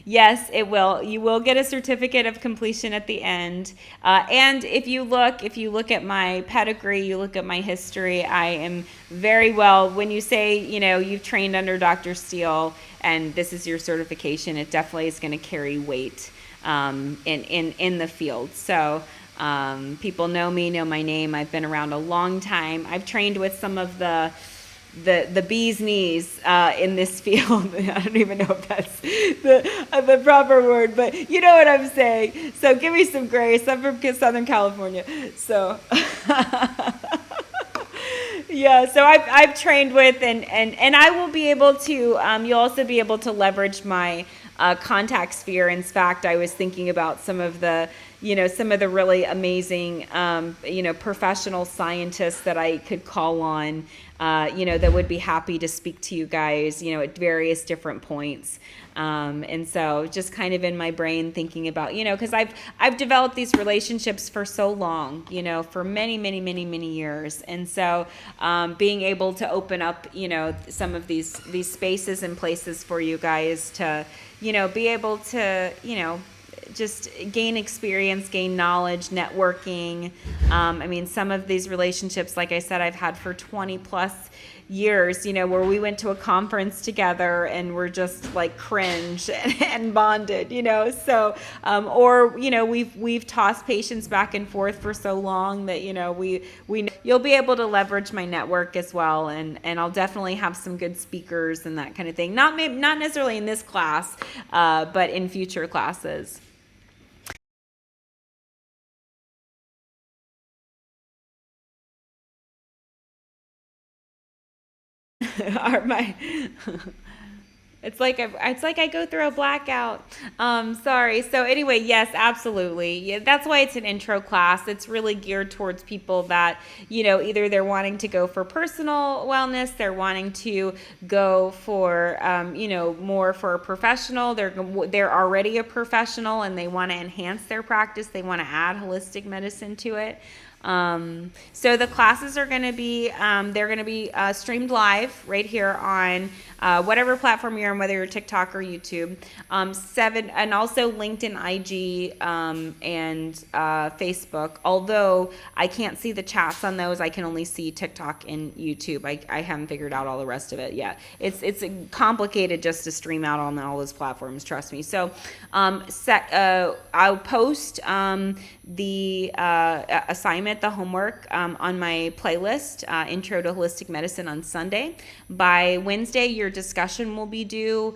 Yes, you will get a certificate of completion at the end. And if you look at my pedigree, you look at my history, I am very well, when you say, you've trained under Dr. Steele and this is your certification, it definitely is going to carry weight in the field. So people know me, know my name. I've been around a long time. I've trained with some of the bee's knees in this field. I don't even know if that's the proper word, but you know what I'm saying. So give me some grace. I'm from Southern California, so yeah. So I've trained with, and I will be able to. You'll also be able to leverage my contact sphere. In fact, I was thinking about some of the really amazing, professional scientists that I could call on, that would be happy to speak to you guys, at various different points. And so just kind of in my brain thinking about, because I've developed these relationships for so long, for many, many, many, many years. And so being able to open up, some of these spaces and places for you guys to, be able to, just gain experience, gain knowledge, networking. I mean, some of these relationships, like I said, I've had for 20 plus years, where we went to a conference together and we're just like cringe and bonded, so, or, we've tossed patients back and forth for so long that, you'll be able to leverage my network as well. And I'll definitely have some good speakers and that kind of thing. Not necessarily in this class, but in future classes. my It's like I go through a blackout. Sorry. So anyway, yes, absolutely. Yeah, that's why it's an intro class. It's really geared towards people that, either they're wanting to go for personal wellness, they're wanting to go for, more for a professional. They're already a professional and they want to enhance their practice. They want to add holistic medicine to it. So the classes are going to be, they're going to be streamed live right here on whatever platform you're on, whether you're TikTok or YouTube. And also LinkedIn, IG, and Facebook. Although I can't see the chats on those, I can only see TikTok and YouTube. I haven't figured out all the rest of it yet. It's complicated just to stream out on all those platforms. Trust me. So I'll post the assignment, the homework, on my playlist, Intro to Holistic Medicine on Sunday. By Wednesday, your discussion will be due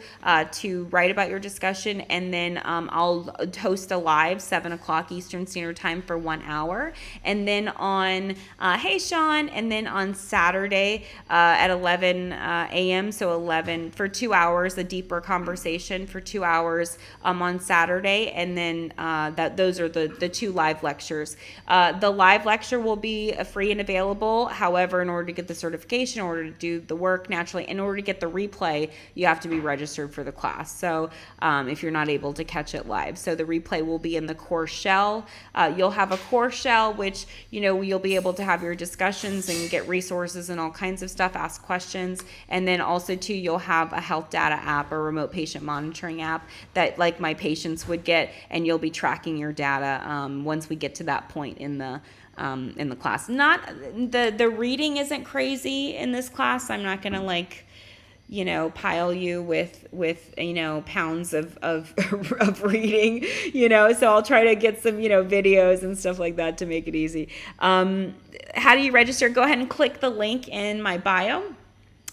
to write about your discussion, and then I'll host a live 7 o'clock Eastern Standard Time for 1 hour. And then on, hey Sean, and then on Saturday at 11 a.m., so 11 for 2 hours, a deeper conversation for 2 hours on Saturday. And then those are the two live lectures. The live lecture will be free and available. However, in order to get the certification, in order to do the work naturally, in order to get the replay, you have to be registered for the class. So if you're not able to catch it live, so the replay will be in the course shell. You'll have a course shell, which you'll be able to have your discussions and get resources and all kinds of stuff, ask questions, and then also too you'll have a health data app or remote patient monitoring app that like my patients would get, and you'll be tracking your data once we get to that point in the class. Not the reading isn't crazy in this class. I'm not gonna pile you with pounds of reading, so I'll try to get some videos and stuff like that to make it easy. How do you register? Go ahead and click the link in my bio,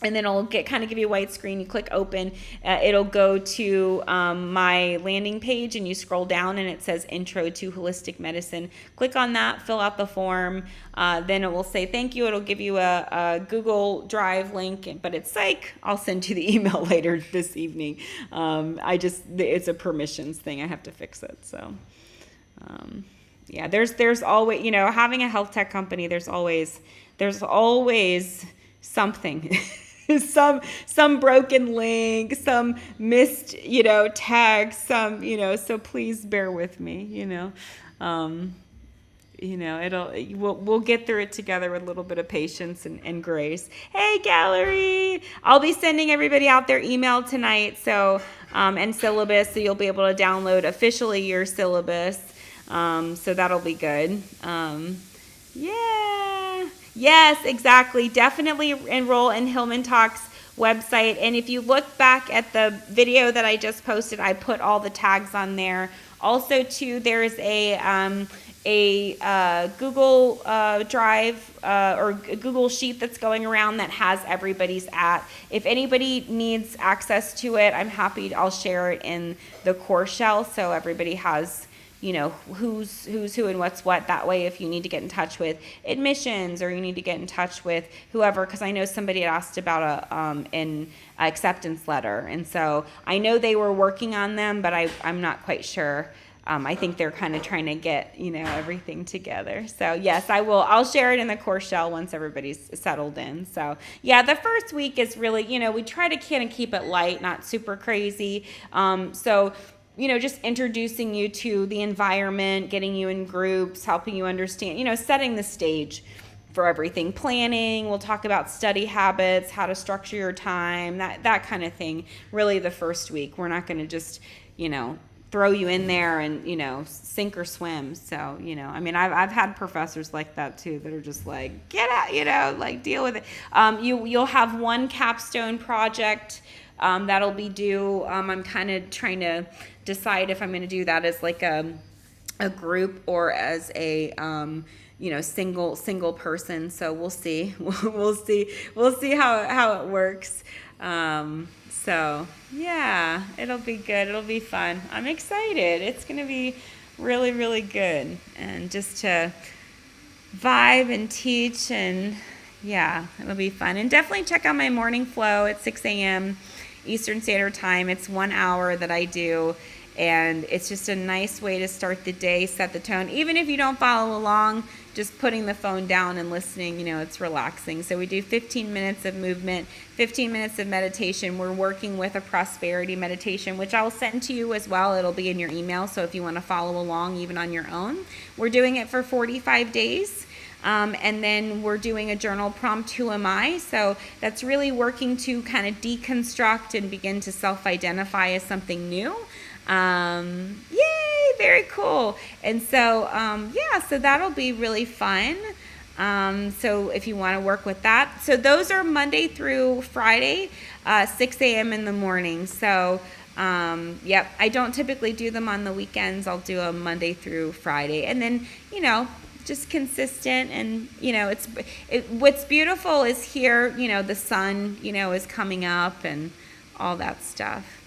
and then it'll give you a white screen. You click open, it'll go to my landing page, and you scroll down and it says Intro to Holistic Medicine. Click on that, fill out the form, then it will say thank you. It'll give you a Google Drive link, but it's I'll send you the email later this evening. It's a permissions thing. I have to fix it. So yeah, there's always, having a health tech company, there's always something. some broken link, some missed, tag, so please bear with me, we'll get through it together with a little bit of patience and grace. Hey, gallery, I'll be sending everybody out their email tonight. So, and syllabus, so you'll be able to download officially your syllabus. So that'll be good. Yeah. Yes, exactly. Definitely enroll in HillmanTok's website. And if you look back at the video that I just posted, I put all the tags on there. Also, too, there's a Google Drive or a Google Sheet that's going around that has everybody's at. If anybody needs access to it, I'll share it in the course shell so everybody has who's who and what's what. That way, if you need to get in touch with admissions or you need to get in touch with whoever, because I know somebody had asked about an acceptance letter, and so I know they were working on them, but I'm not quite sure. I think they're kind of trying to get everything together. So yes, I'll share it in the course shell once everybody's settled in. So yeah, the first week is really we try to kind of keep it light, not super crazy. So just introducing you to the environment, getting you in groups, helping you understand, setting the stage for everything. Planning, we'll talk about study habits, how to structure your time, that kind of thing. Really the first week. We're not going to just, throw you in there and, you know, sink or swim. So, you know, I mean, I've had professors like that too, that are just like, get out, you know, like deal with it. You'll have one capstone project that'll be due. I'm kind of trying to decide if I'm going to do that as like a group or as a you know, single person. So we'll see. We'll see how it works. So yeah, it'll be good. It'll be fun. I'm excited. It's gonna be really, really good. And just to vibe and teach, and yeah, it'll be fun. And definitely check out my morning flow at 6 a.m. Eastern Standard Time. It's 1 hour that I do. And it's just a nice way to start the day, set the tone. Even if you don't follow along, just putting the phone down and listening, you know, it's relaxing. So we do 15 minutes of movement, 15 minutes of meditation. We're working with a prosperity meditation, which I'll send to you as well. It'll be in your email. So if you want to follow along even on your own, we're doing it for 45 days. And then we're doing a journal prompt, Who Am I? So that's really working to kind of deconstruct and begin to self-identify as something new. Yay, very cool. And so, yeah, so that'll be really fun. So if you want to work with that. So those are Monday through Friday, 6 a.m. in the morning. So, yep, I don't typically do them on the weekends. I'll do them Monday through Friday. And then, you know, just consistent. And, you know, what's beautiful is here, you know, the sun, you know, is coming up and all that stuff.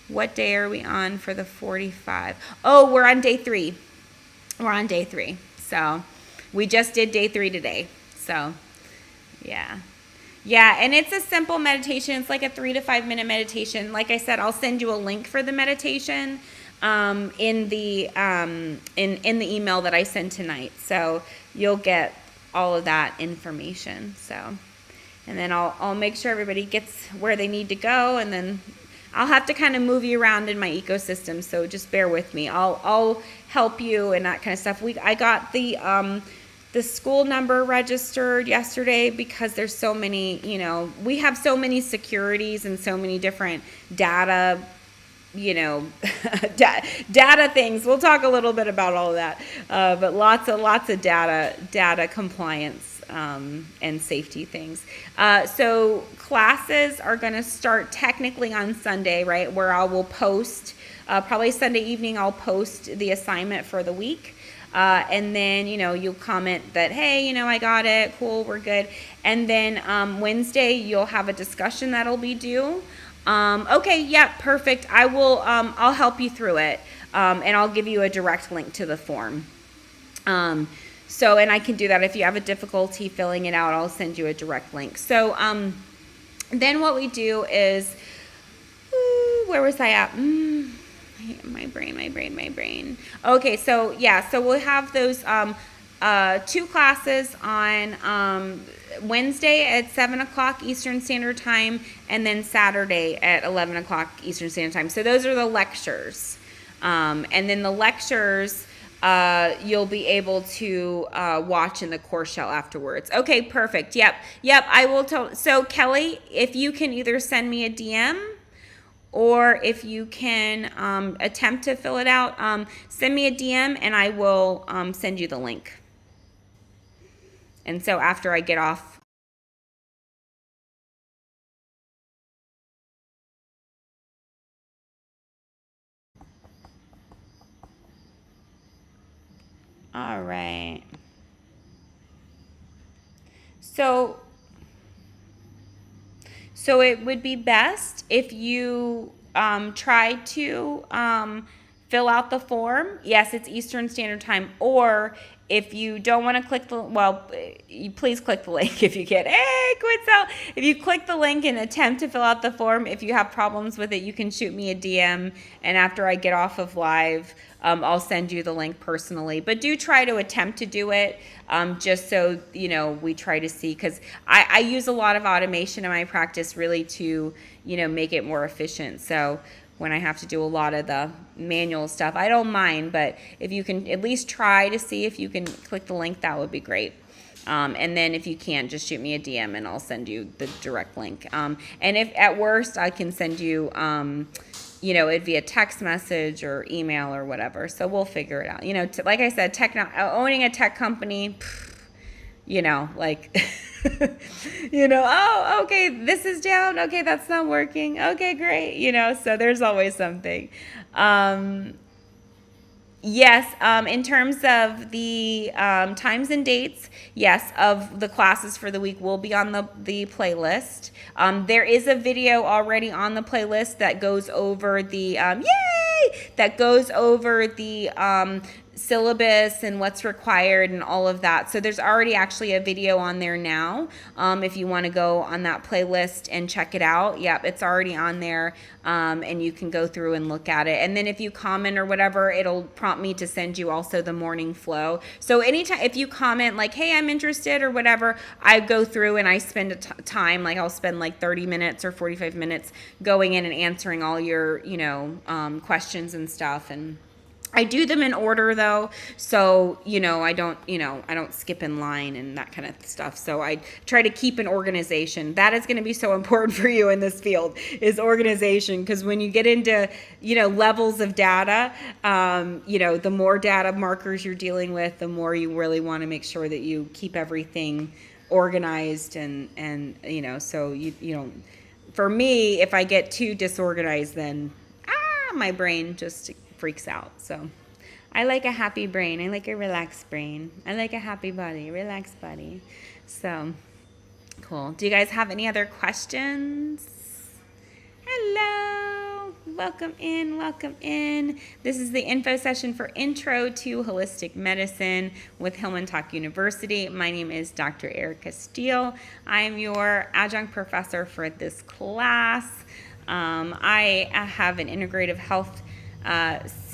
What day are we on for the 45? Oh, we're on day 3. We're on day 3. So we just did day 3 today. So yeah. Yeah, and it's a simple meditation. It's like a 3 to 5 minute meditation. Like I said, I'll send you a link for the meditation in the email that I send tonight. So you'll get all of that information. So, and then I'll make sure everybody gets where they need to go, and then I'll have to kind of move you around in my ecosystem, so just bear with me. I'll help you and that kind of stuff. I got the school number registered yesterday because there's so many, you know, we have so many securities and so many different data, you know, data things. We'll talk a little bit about all of that, but lots of data compliance and safety things. So classes are going to start technically on Sunday, right, where I will post, probably Sunday evening, I'll post the assignment for the week. And then, you know, you'll comment that, hey, you know, I got it, cool, we're good. And then Wednesday, you'll have a discussion that'll be due. Okay, yeah, perfect. I will, I'll help you through it. And I'll give you a direct link to the form. So, and I can do that. If you have a difficulty filling it out, I'll send you a direct link. So, then what we do is, where was I at? My brain. Okay, so yeah, so we'll have those 2 classes on Wednesday at 7 o'clock Eastern Standard Time, and then Saturday at 11 o'clock Eastern Standard Time. So those are the lectures. And then the lectures you'll be able to watch in the course shell afterwards. Okay, perfect. Yep, I will tell. So Kelly, if you can either send me a DM, or if you can attempt to fill it out, send me a DM and I will send you the link. And so after I get off. All right. So it would be best if you try to fill out the form. Yes, it's Eastern Standard Time. Or if you don't want to click you please click the link if you can. Hey, Quitzel! If you click the link and attempt to fill out the form, if you have problems with it, you can shoot me a DM. And after I get off of live, I'll send you the link personally. But do try to attempt to do it, just so, you know, we try to see. Because I use a lot of automation in my practice really to, you know, make it more efficient. So when I have to do a lot of the manual stuff, I don't mind, but if you can at least try to see if you can click the link, that would be great. And then if you can't, just shoot me a DM and I'll send you the direct link. And if at worst, I can send you it'd be a text message or email or whatever. So we'll figure it out. Like I said, owning a tech company, like, oh, okay, this is down. Okay, that's not working. Okay, great. So there's always something. Yes, in terms of the times and dates, yes, of the classes for the week will be on the playlist. There is a video already on the playlist that goes over the syllabus and what's required and all of that. So there's already actually a video on there now. If you want to go on that playlist and check it out, yep, it's already on there, and you can go through and look at it. And then if you comment or whatever, it'll prompt me to send you also the morning flow. So anytime, if you comment like, hey, I'm interested or whatever, I go through and I spend time, like I'll spend like 30 minutes or 45 minutes going in and answering all your, questions and stuff. And I do them in order though, so I don't skip in line and that kind of stuff. So I try to keep an organization. That is going to be so important for you in this field, is organization, because when you get into levels of data, the more data markers you're dealing with, the more you really want to make sure that you keep everything organized and so you don't. For me, if I get too disorganized, then my brain just freaks out. So I like a happy brain. I like a relaxed brain. I like a happy body, relaxed body. So cool. Do you guys have any other questions? Hello. Welcome in. Welcome in. This is the info session for Intro to Holistic Medicine with HillmanTok University. My name is Dr. Erica Steele. I am your adjunct professor for this class. I have an integrative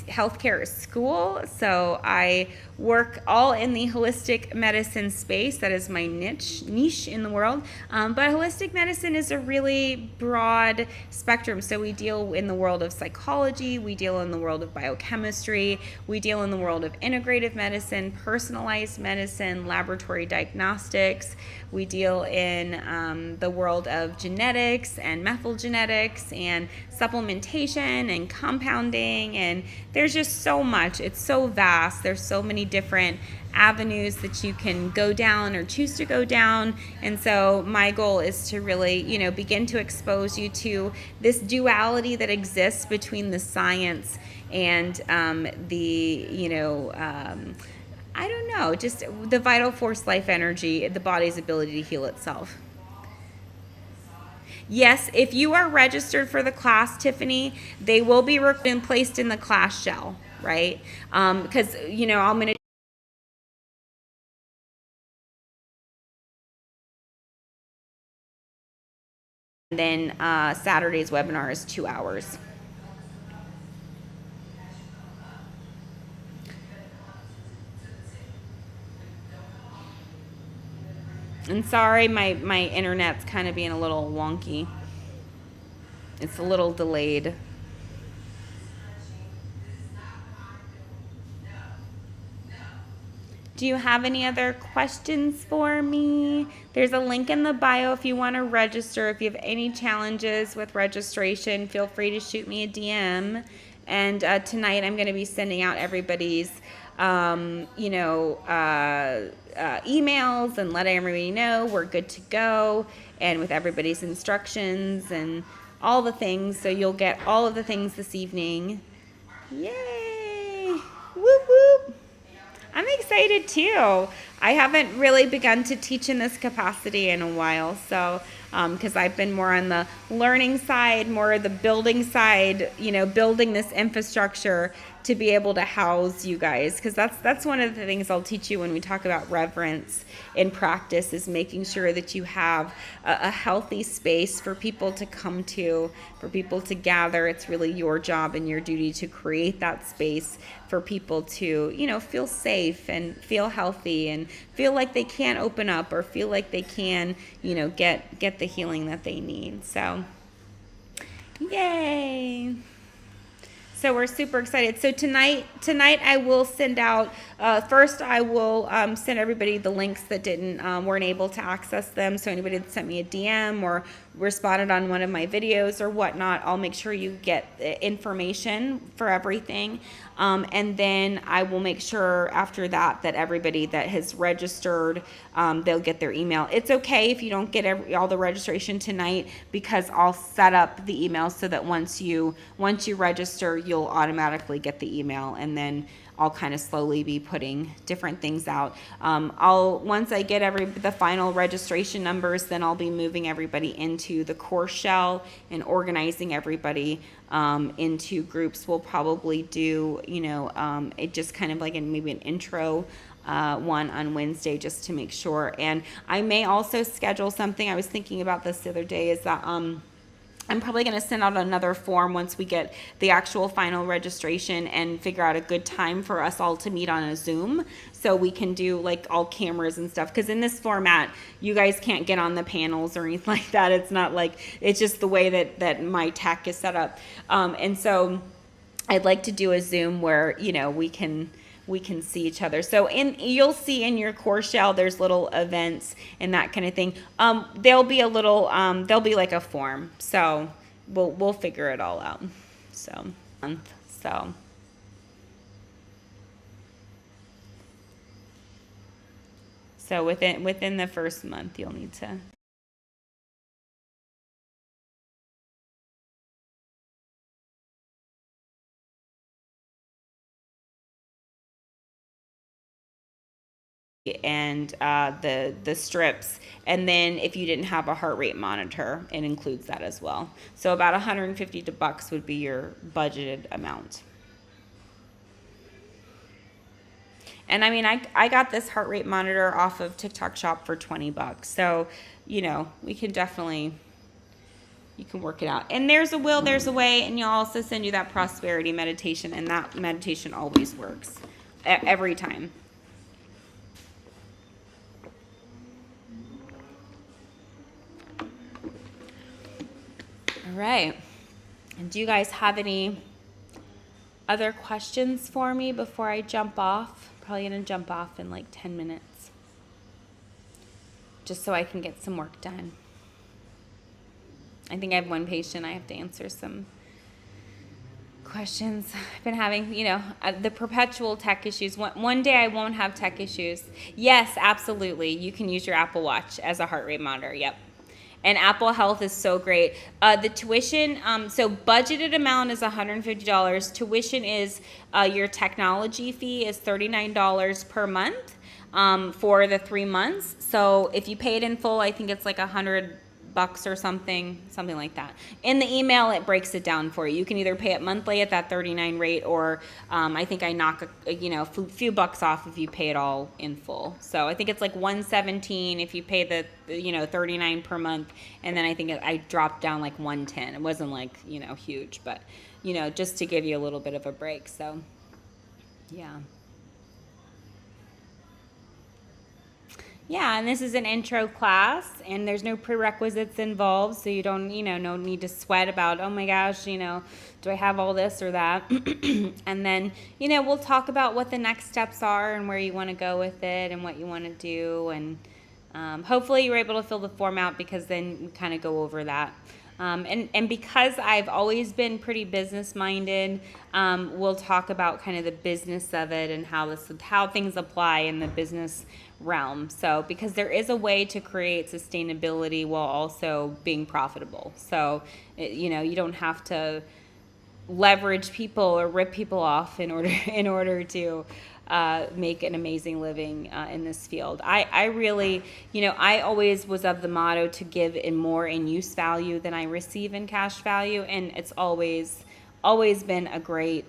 healthcare school, so I work all in the holistic medicine space. That is my niche in the world. But holistic medicine is a really broad spectrum. So we deal in the world of psychology, we deal in the world of biochemistry, we deal in the world of integrative medicine, personalized medicine, laboratory diagnostics. We deal in the world of genetics and methyl genetics and supplementation and compounding, and there's just so much. It's so vast. There's so many different avenues that you can go down or choose to go down. And so my goal is to really, begin to expose you to this duality that exists between the science and I don't know, just the vital force, life energy, the body's ability to heal itself. Yes, if you are registered for the class, Tiffany, they will be placed in the class shell, right? Because, I'm going to then Saturday's webinar is 2 hours. And sorry, my internet's kind of being a little wonky. It's a little delayed. Do you have any other questions for me? There's a link in the bio if you want to register. If you have any challenges with registration, feel free to shoot me a DM. And tonight I'm going to be sending out everybody's emails and letting everybody know we're good to go, and with everybody's instructions and all the things. So you'll get all of the things this evening. Yay! Whoop whoop! I'm excited too. I haven't really begun to teach in this capacity in a while, so because I've been more on the learning side, more the building side, building this infrastructure to be able to house you guys, because that's one of the things I'll teach you when we talk about reverence in practice, is making sure that you have a healthy space for people to come to, for people to gather. It's really your job and your duty to create that space for people to, feel safe and feel healthy and feel like they can open up or feel like they can, get the healing that they need. So, yay! So we're super excited. So tonight I will send out First, I will send everybody the links that weren't able to access them. So anybody that sent me a DM or responded on one of my videos or whatnot, I'll make sure you get information for everything. And then I will make sure after that everybody that has registered, they'll get their email. It's okay if you don't get all the registration tonight, because I'll set up the email so that once you register, you'll automatically get the email, and then I'll kind of slowly be putting different things out. Once I get the final registration numbers, then I'll be moving everybody into the course shell and organizing everybody into groups. We'll probably do, it just kind of like maybe an intro one on Wednesday, just to make sure. And I may also schedule something. I was thinking about this the other day, is that I'm probably going to send out another form once we get the actual final registration and figure out a good time for us all to meet on a Zoom, so we can do like all cameras and stuff. Because in this format, you guys can't get on the panels or anything like that. It's not like, it's just the way that my tech is set up. And so I'd like to do a Zoom where, we can see each other. So you'll see in your course shell, there's little events and that kind of thing. There'll be like a form. So we'll figure it all out. So within the first month, you'll need to. And the strips, and then if you didn't have a heart rate monitor, it includes that as well. So about $150 would be your budgeted amount. And I mean, I got this heart rate monitor off of TikTok Shop for $20. So, we can definitely, you can work it out. And there's a will, there's a way, and you'll also send you that prosperity meditation, and that meditation always works every time. All right. And do you guys have any other questions for me before I jump off? Probably going to jump off in like 10 minutes, just so I can get some work done. I think I have one patient I have to answer some questions. I've been having, the perpetual tech issues. One day I won't have tech issues. Yes, absolutely. You can use your Apple Watch as a heart rate monitor. Yep. And Apple Health is so great. The tuition, so budgeted amount is $150. Tuition is, your technology fee is $39 per month for the 3 months. So if you pay it in full, I think it's like $100 or something like that. In the email, it breaks it down for you. You can either pay it monthly at that $39 rate, or I think I knock a few bucks off if you pay it all in full. So I think it's like $117 if you pay the $39 per month, and then I think I dropped down like $110. It wasn't like huge, but just to give you a little bit of a break. So yeah. Yeah, and this is an intro class, and there's no prerequisites involved, so you don't, no need to sweat about, oh my gosh, do I have all this or that? And then, we'll talk about what the next steps are and where you want to go with it and what you want to do, and hopefully you're able to fill the form out, because then we kind of go over that. And because I've always been pretty business-minded, we'll talk about kind of the business of it and how things apply in the business realm. So, because there is a way to create sustainability while also being profitable. So, you don't have to leverage people or rip people off in order to make an amazing living in this field. I really, I always was of the motto to give in more in use value than I receive in cash value, and it's always been a great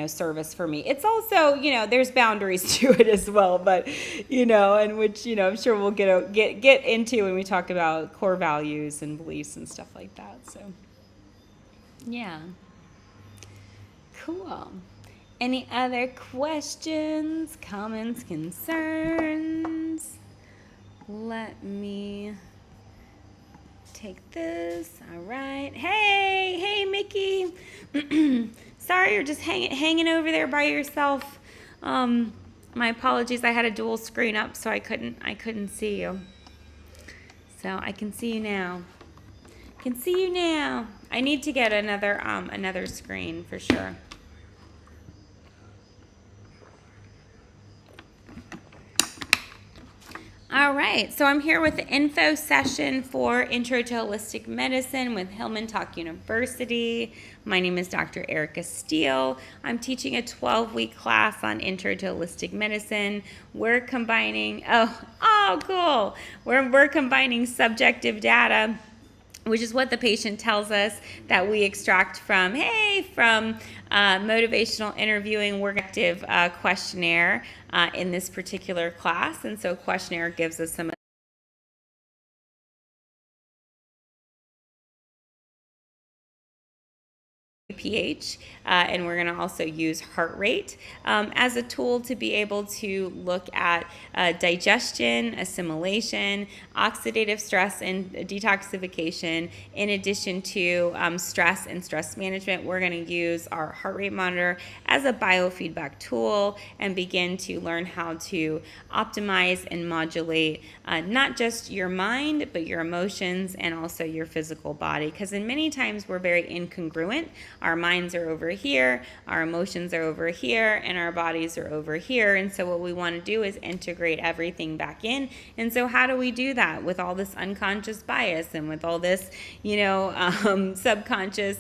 service for me. It's also, there's boundaries to it as well, but and which I'm sure we'll get into when we talk about core values and beliefs and stuff like that. So yeah, cool. Any other questions, comments, concerns? Let me take this. All right. Hey, Mickey. Sorry, you're just hanging over there by yourself. I'm My apologies. I had a dual screen up, so I couldn't see you. So I can see you now. Can see you now. I need to get another screen for sure. All right, so I'm here with the info session for Intro to Holistic Medicine with HillmanTok University. My name is Dr. Erica Steele. I'm teaching a 12-week class on Intro to Holistic Medicine. We're combining, cool. We're combining subjective data, which is what the patient tells us, that we extract from motivational interviewing work active questionnaire in this particular class. And so questionnaire gives us some pH, and we're going to also use heart rate as a tool to be able to look at digestion, assimilation, oxidative stress, and detoxification. In addition to stress and stress management, we're going to use our heart rate monitor as a biofeedback tool and begin to learn how to optimize and modulate not just your mind, but your emotions and also your physical body. Because in many times we're very incongruent. Our minds are over here, our emotions are over here, and our bodies are over here. And so what we want to do is integrate everything back in. And so how do we do that with all this unconscious bias and with all this, subconscious,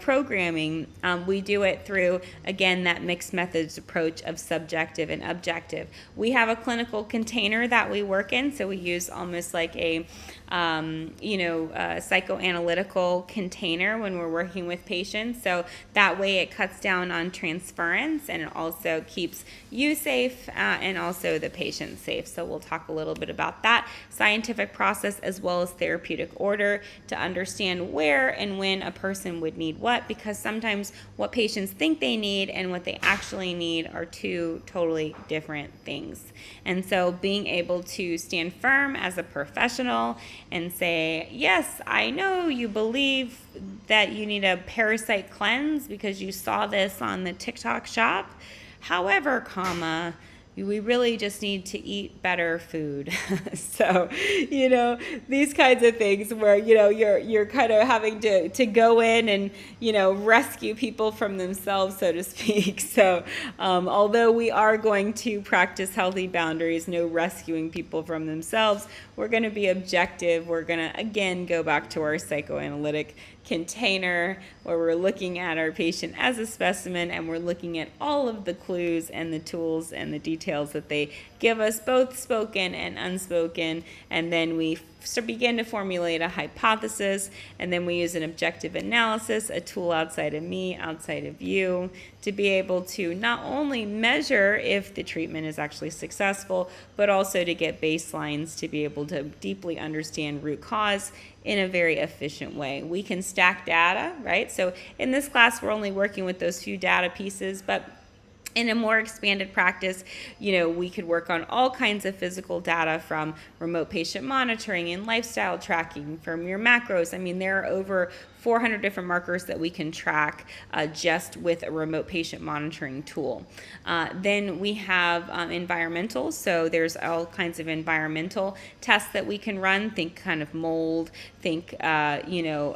programming? We do it through, again, that mixed methods approach of subjective and objective. We have a clinical container that we work in, so we use almost like a psychoanalytical container when we're working with patients. So that way it cuts down on transference, and it also keeps you safe and also the patient safe. So we'll talk a little bit about that scientific process as well as therapeutic order to understand where and when a person would need what, because sometimes what patients think they need and what they actually need are two totally different things. And so being able to stand firm as a professional and say, yes, I know you believe that you need a parasite cleanse because you saw this on the TikTok shop. However, we really just need to eat better food. So, these kinds of things where, you're kind of having to go in and, rescue people from themselves, so to speak. So, although we are going to practice healthy boundaries, no rescuing people from themselves, we're going to be objective. We're going to, again, go back to our psychoanalytic container where we're looking at our patient as a specimen and we're looking at all of the clues and the tools and the details that they give us, both spoken and unspoken, and then we begin to formulate a hypothesis, and then we use an objective analysis, a tool outside of me, outside of you, to be able to not only measure if the treatment is actually successful, but also to get baselines to be able to deeply understand root cause in a very efficient way. We can stack data, right? So in this class, we're only working with those few data pieces, but in a more expanded practice, we could work on all kinds of physical data from remote patient monitoring and lifestyle tracking from your macros. I mean, there are over 400 different markers that we can track just with a remote patient monitoring tool. Then we have environmental. So there's all kinds of environmental tests that we can run. Think kind of mold, think, EMF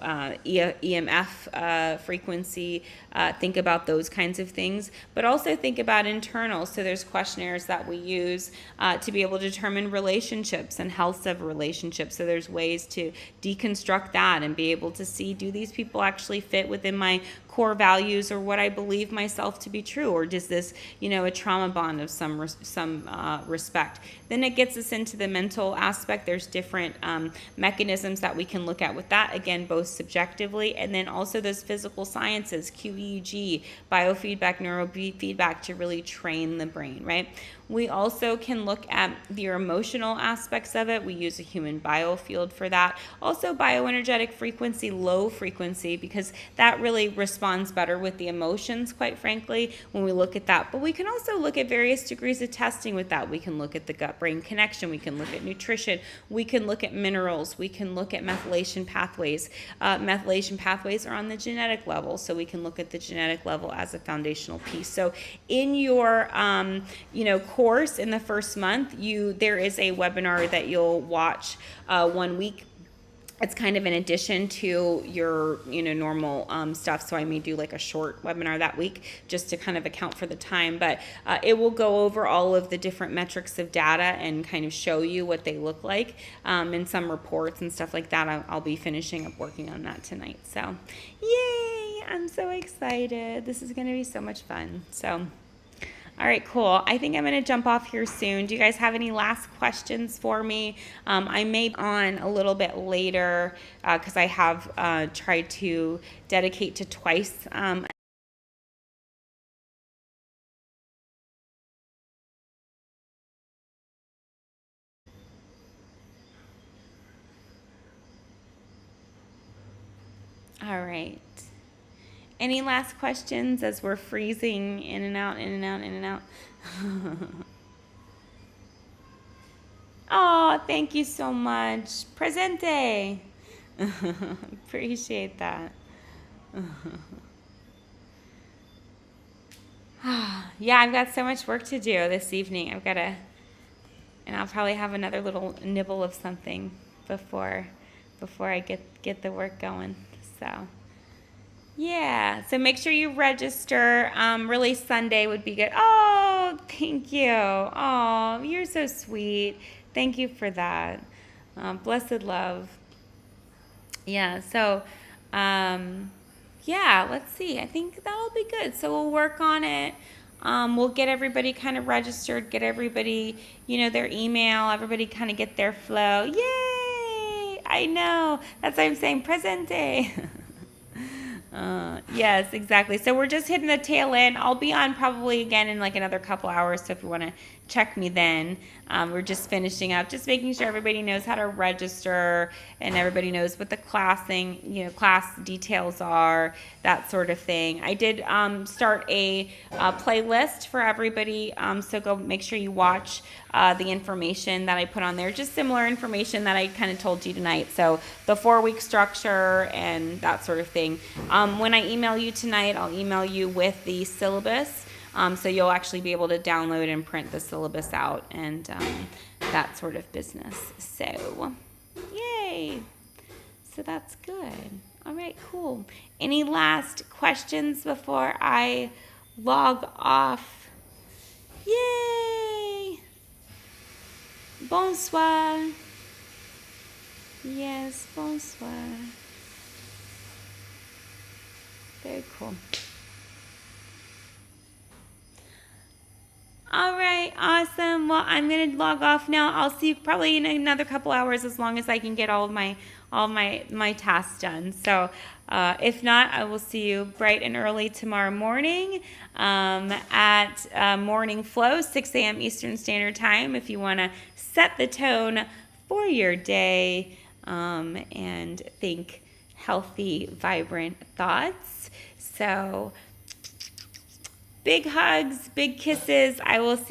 frequency, think about those kinds of things, but also think about internal. So there's questionnaires that we use to be able to determine relationships and health of relationships. So there's ways to deconstruct that and be able to see, do these people actually fit within my core values or what I believe myself to be true, or does this, a trauma bond of some respect? Then it gets us into the mental aspect. There's different mechanisms that we can look at with that, again, both subjectively, and then also those physical sciences, QEEG, biofeedback, neurofeedback, to really train the brain, right? We also can look at your emotional aspects of it. We use a human biofield for that. Also bioenergetic frequency, low frequency, because that really responds better with the emotions, quite frankly, when we look at that. But we can also look at various degrees of testing with that. We can look at the gut-brain connection. We can look at nutrition. We can look at minerals. We can look at methylation pathways. Methylation pathways are on the genetic level, so we can look at the genetic level as a foundational piece. So in your course in the first month, there is a webinar that you'll watch 1 week. It's kind of in addition to your normal stuff, so I may do like a short webinar that week just to kind of account for the time, but it will go over all of the different metrics of data and kind of show you what they look like in some reports and stuff like that. I'll be finishing up working on that tonight, so yay, I'm so excited. This is going to be so much fun. So all right, cool. I think I'm going to jump off here soon. Do you guys have any last questions for me? I may be on a little bit later because I have tried to dedicate to twice. All right. Any last questions as we're freezing in and out, in and out, in and out? Oh, thank you so much. Presente. Appreciate that. Yeah, I've got so much work to do this evening. And I'll probably have another little nibble of something before I get the work going. So yeah, so make sure you register. Really Sunday would be good. Oh, thank you. Oh, you're so sweet. Thank you for that. Blessed love. Yeah, so yeah, let's see. I think that'll be good. So we'll work on it. We'll get everybody kind of registered, get everybody, their email, everybody kind of get their flow. Yay! I know. That's what I'm saying. Presente. Yes, exactly. So we're just hitting the tail end. I'll be on probably again in like another couple hours. So if you want to check me then, we're just finishing up, just making sure everybody knows how to register and everybody knows what the class details are, that sort of thing. I did start a playlist for everybody. So go make sure you watch the information that I put on there, just similar information that I kind of told you tonight. So the 4-week structure and that sort of thing. When I email you tonight, I'll email you with the syllabus. So you'll actually be able to download and print the syllabus out and that sort of business. So, yay! So that's good. All right, cool. Any last questions before I log off? Yay! Bonsoir. Yes, bonsoir. Very cool. All right, awesome. Well, I'm gonna log off now. I'll see you probably in another couple hours, as long as I can get all of my tasks done. So, if not, I will see you bright and early tomorrow morning at Morning Flow, 6 a.m. Eastern Standard Time. If you want to set the tone for your day and think healthy, vibrant thoughts. So. Big hugs, big kisses. I will see